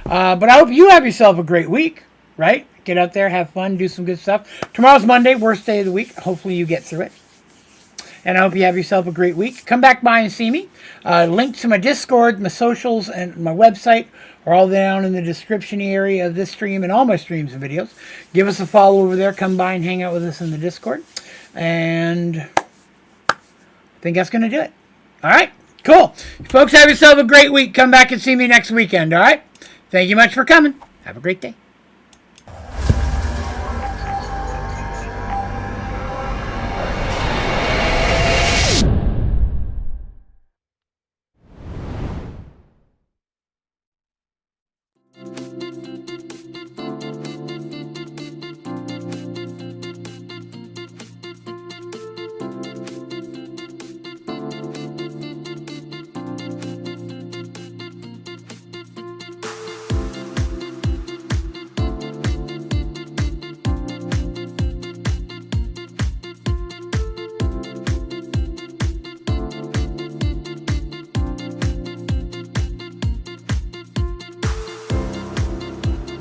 But I hope you have yourself a great week, right? Get out there, have fun, do some good stuff. Tomorrow's Monday, worst day of the week. Hopefully you get through it. And I hope you have yourself a great week. Come back by and see me. Link to my Discord, my socials, and my website are all down in the description area of this stream and all my streams and videos. Give us a follow over there. Come by and hang out with us in the Discord. And I think that's going to do it. All right, cool. Folks, have yourself a great week. Come back and see me next weekend, all right? Thank you much for coming. Have a great day.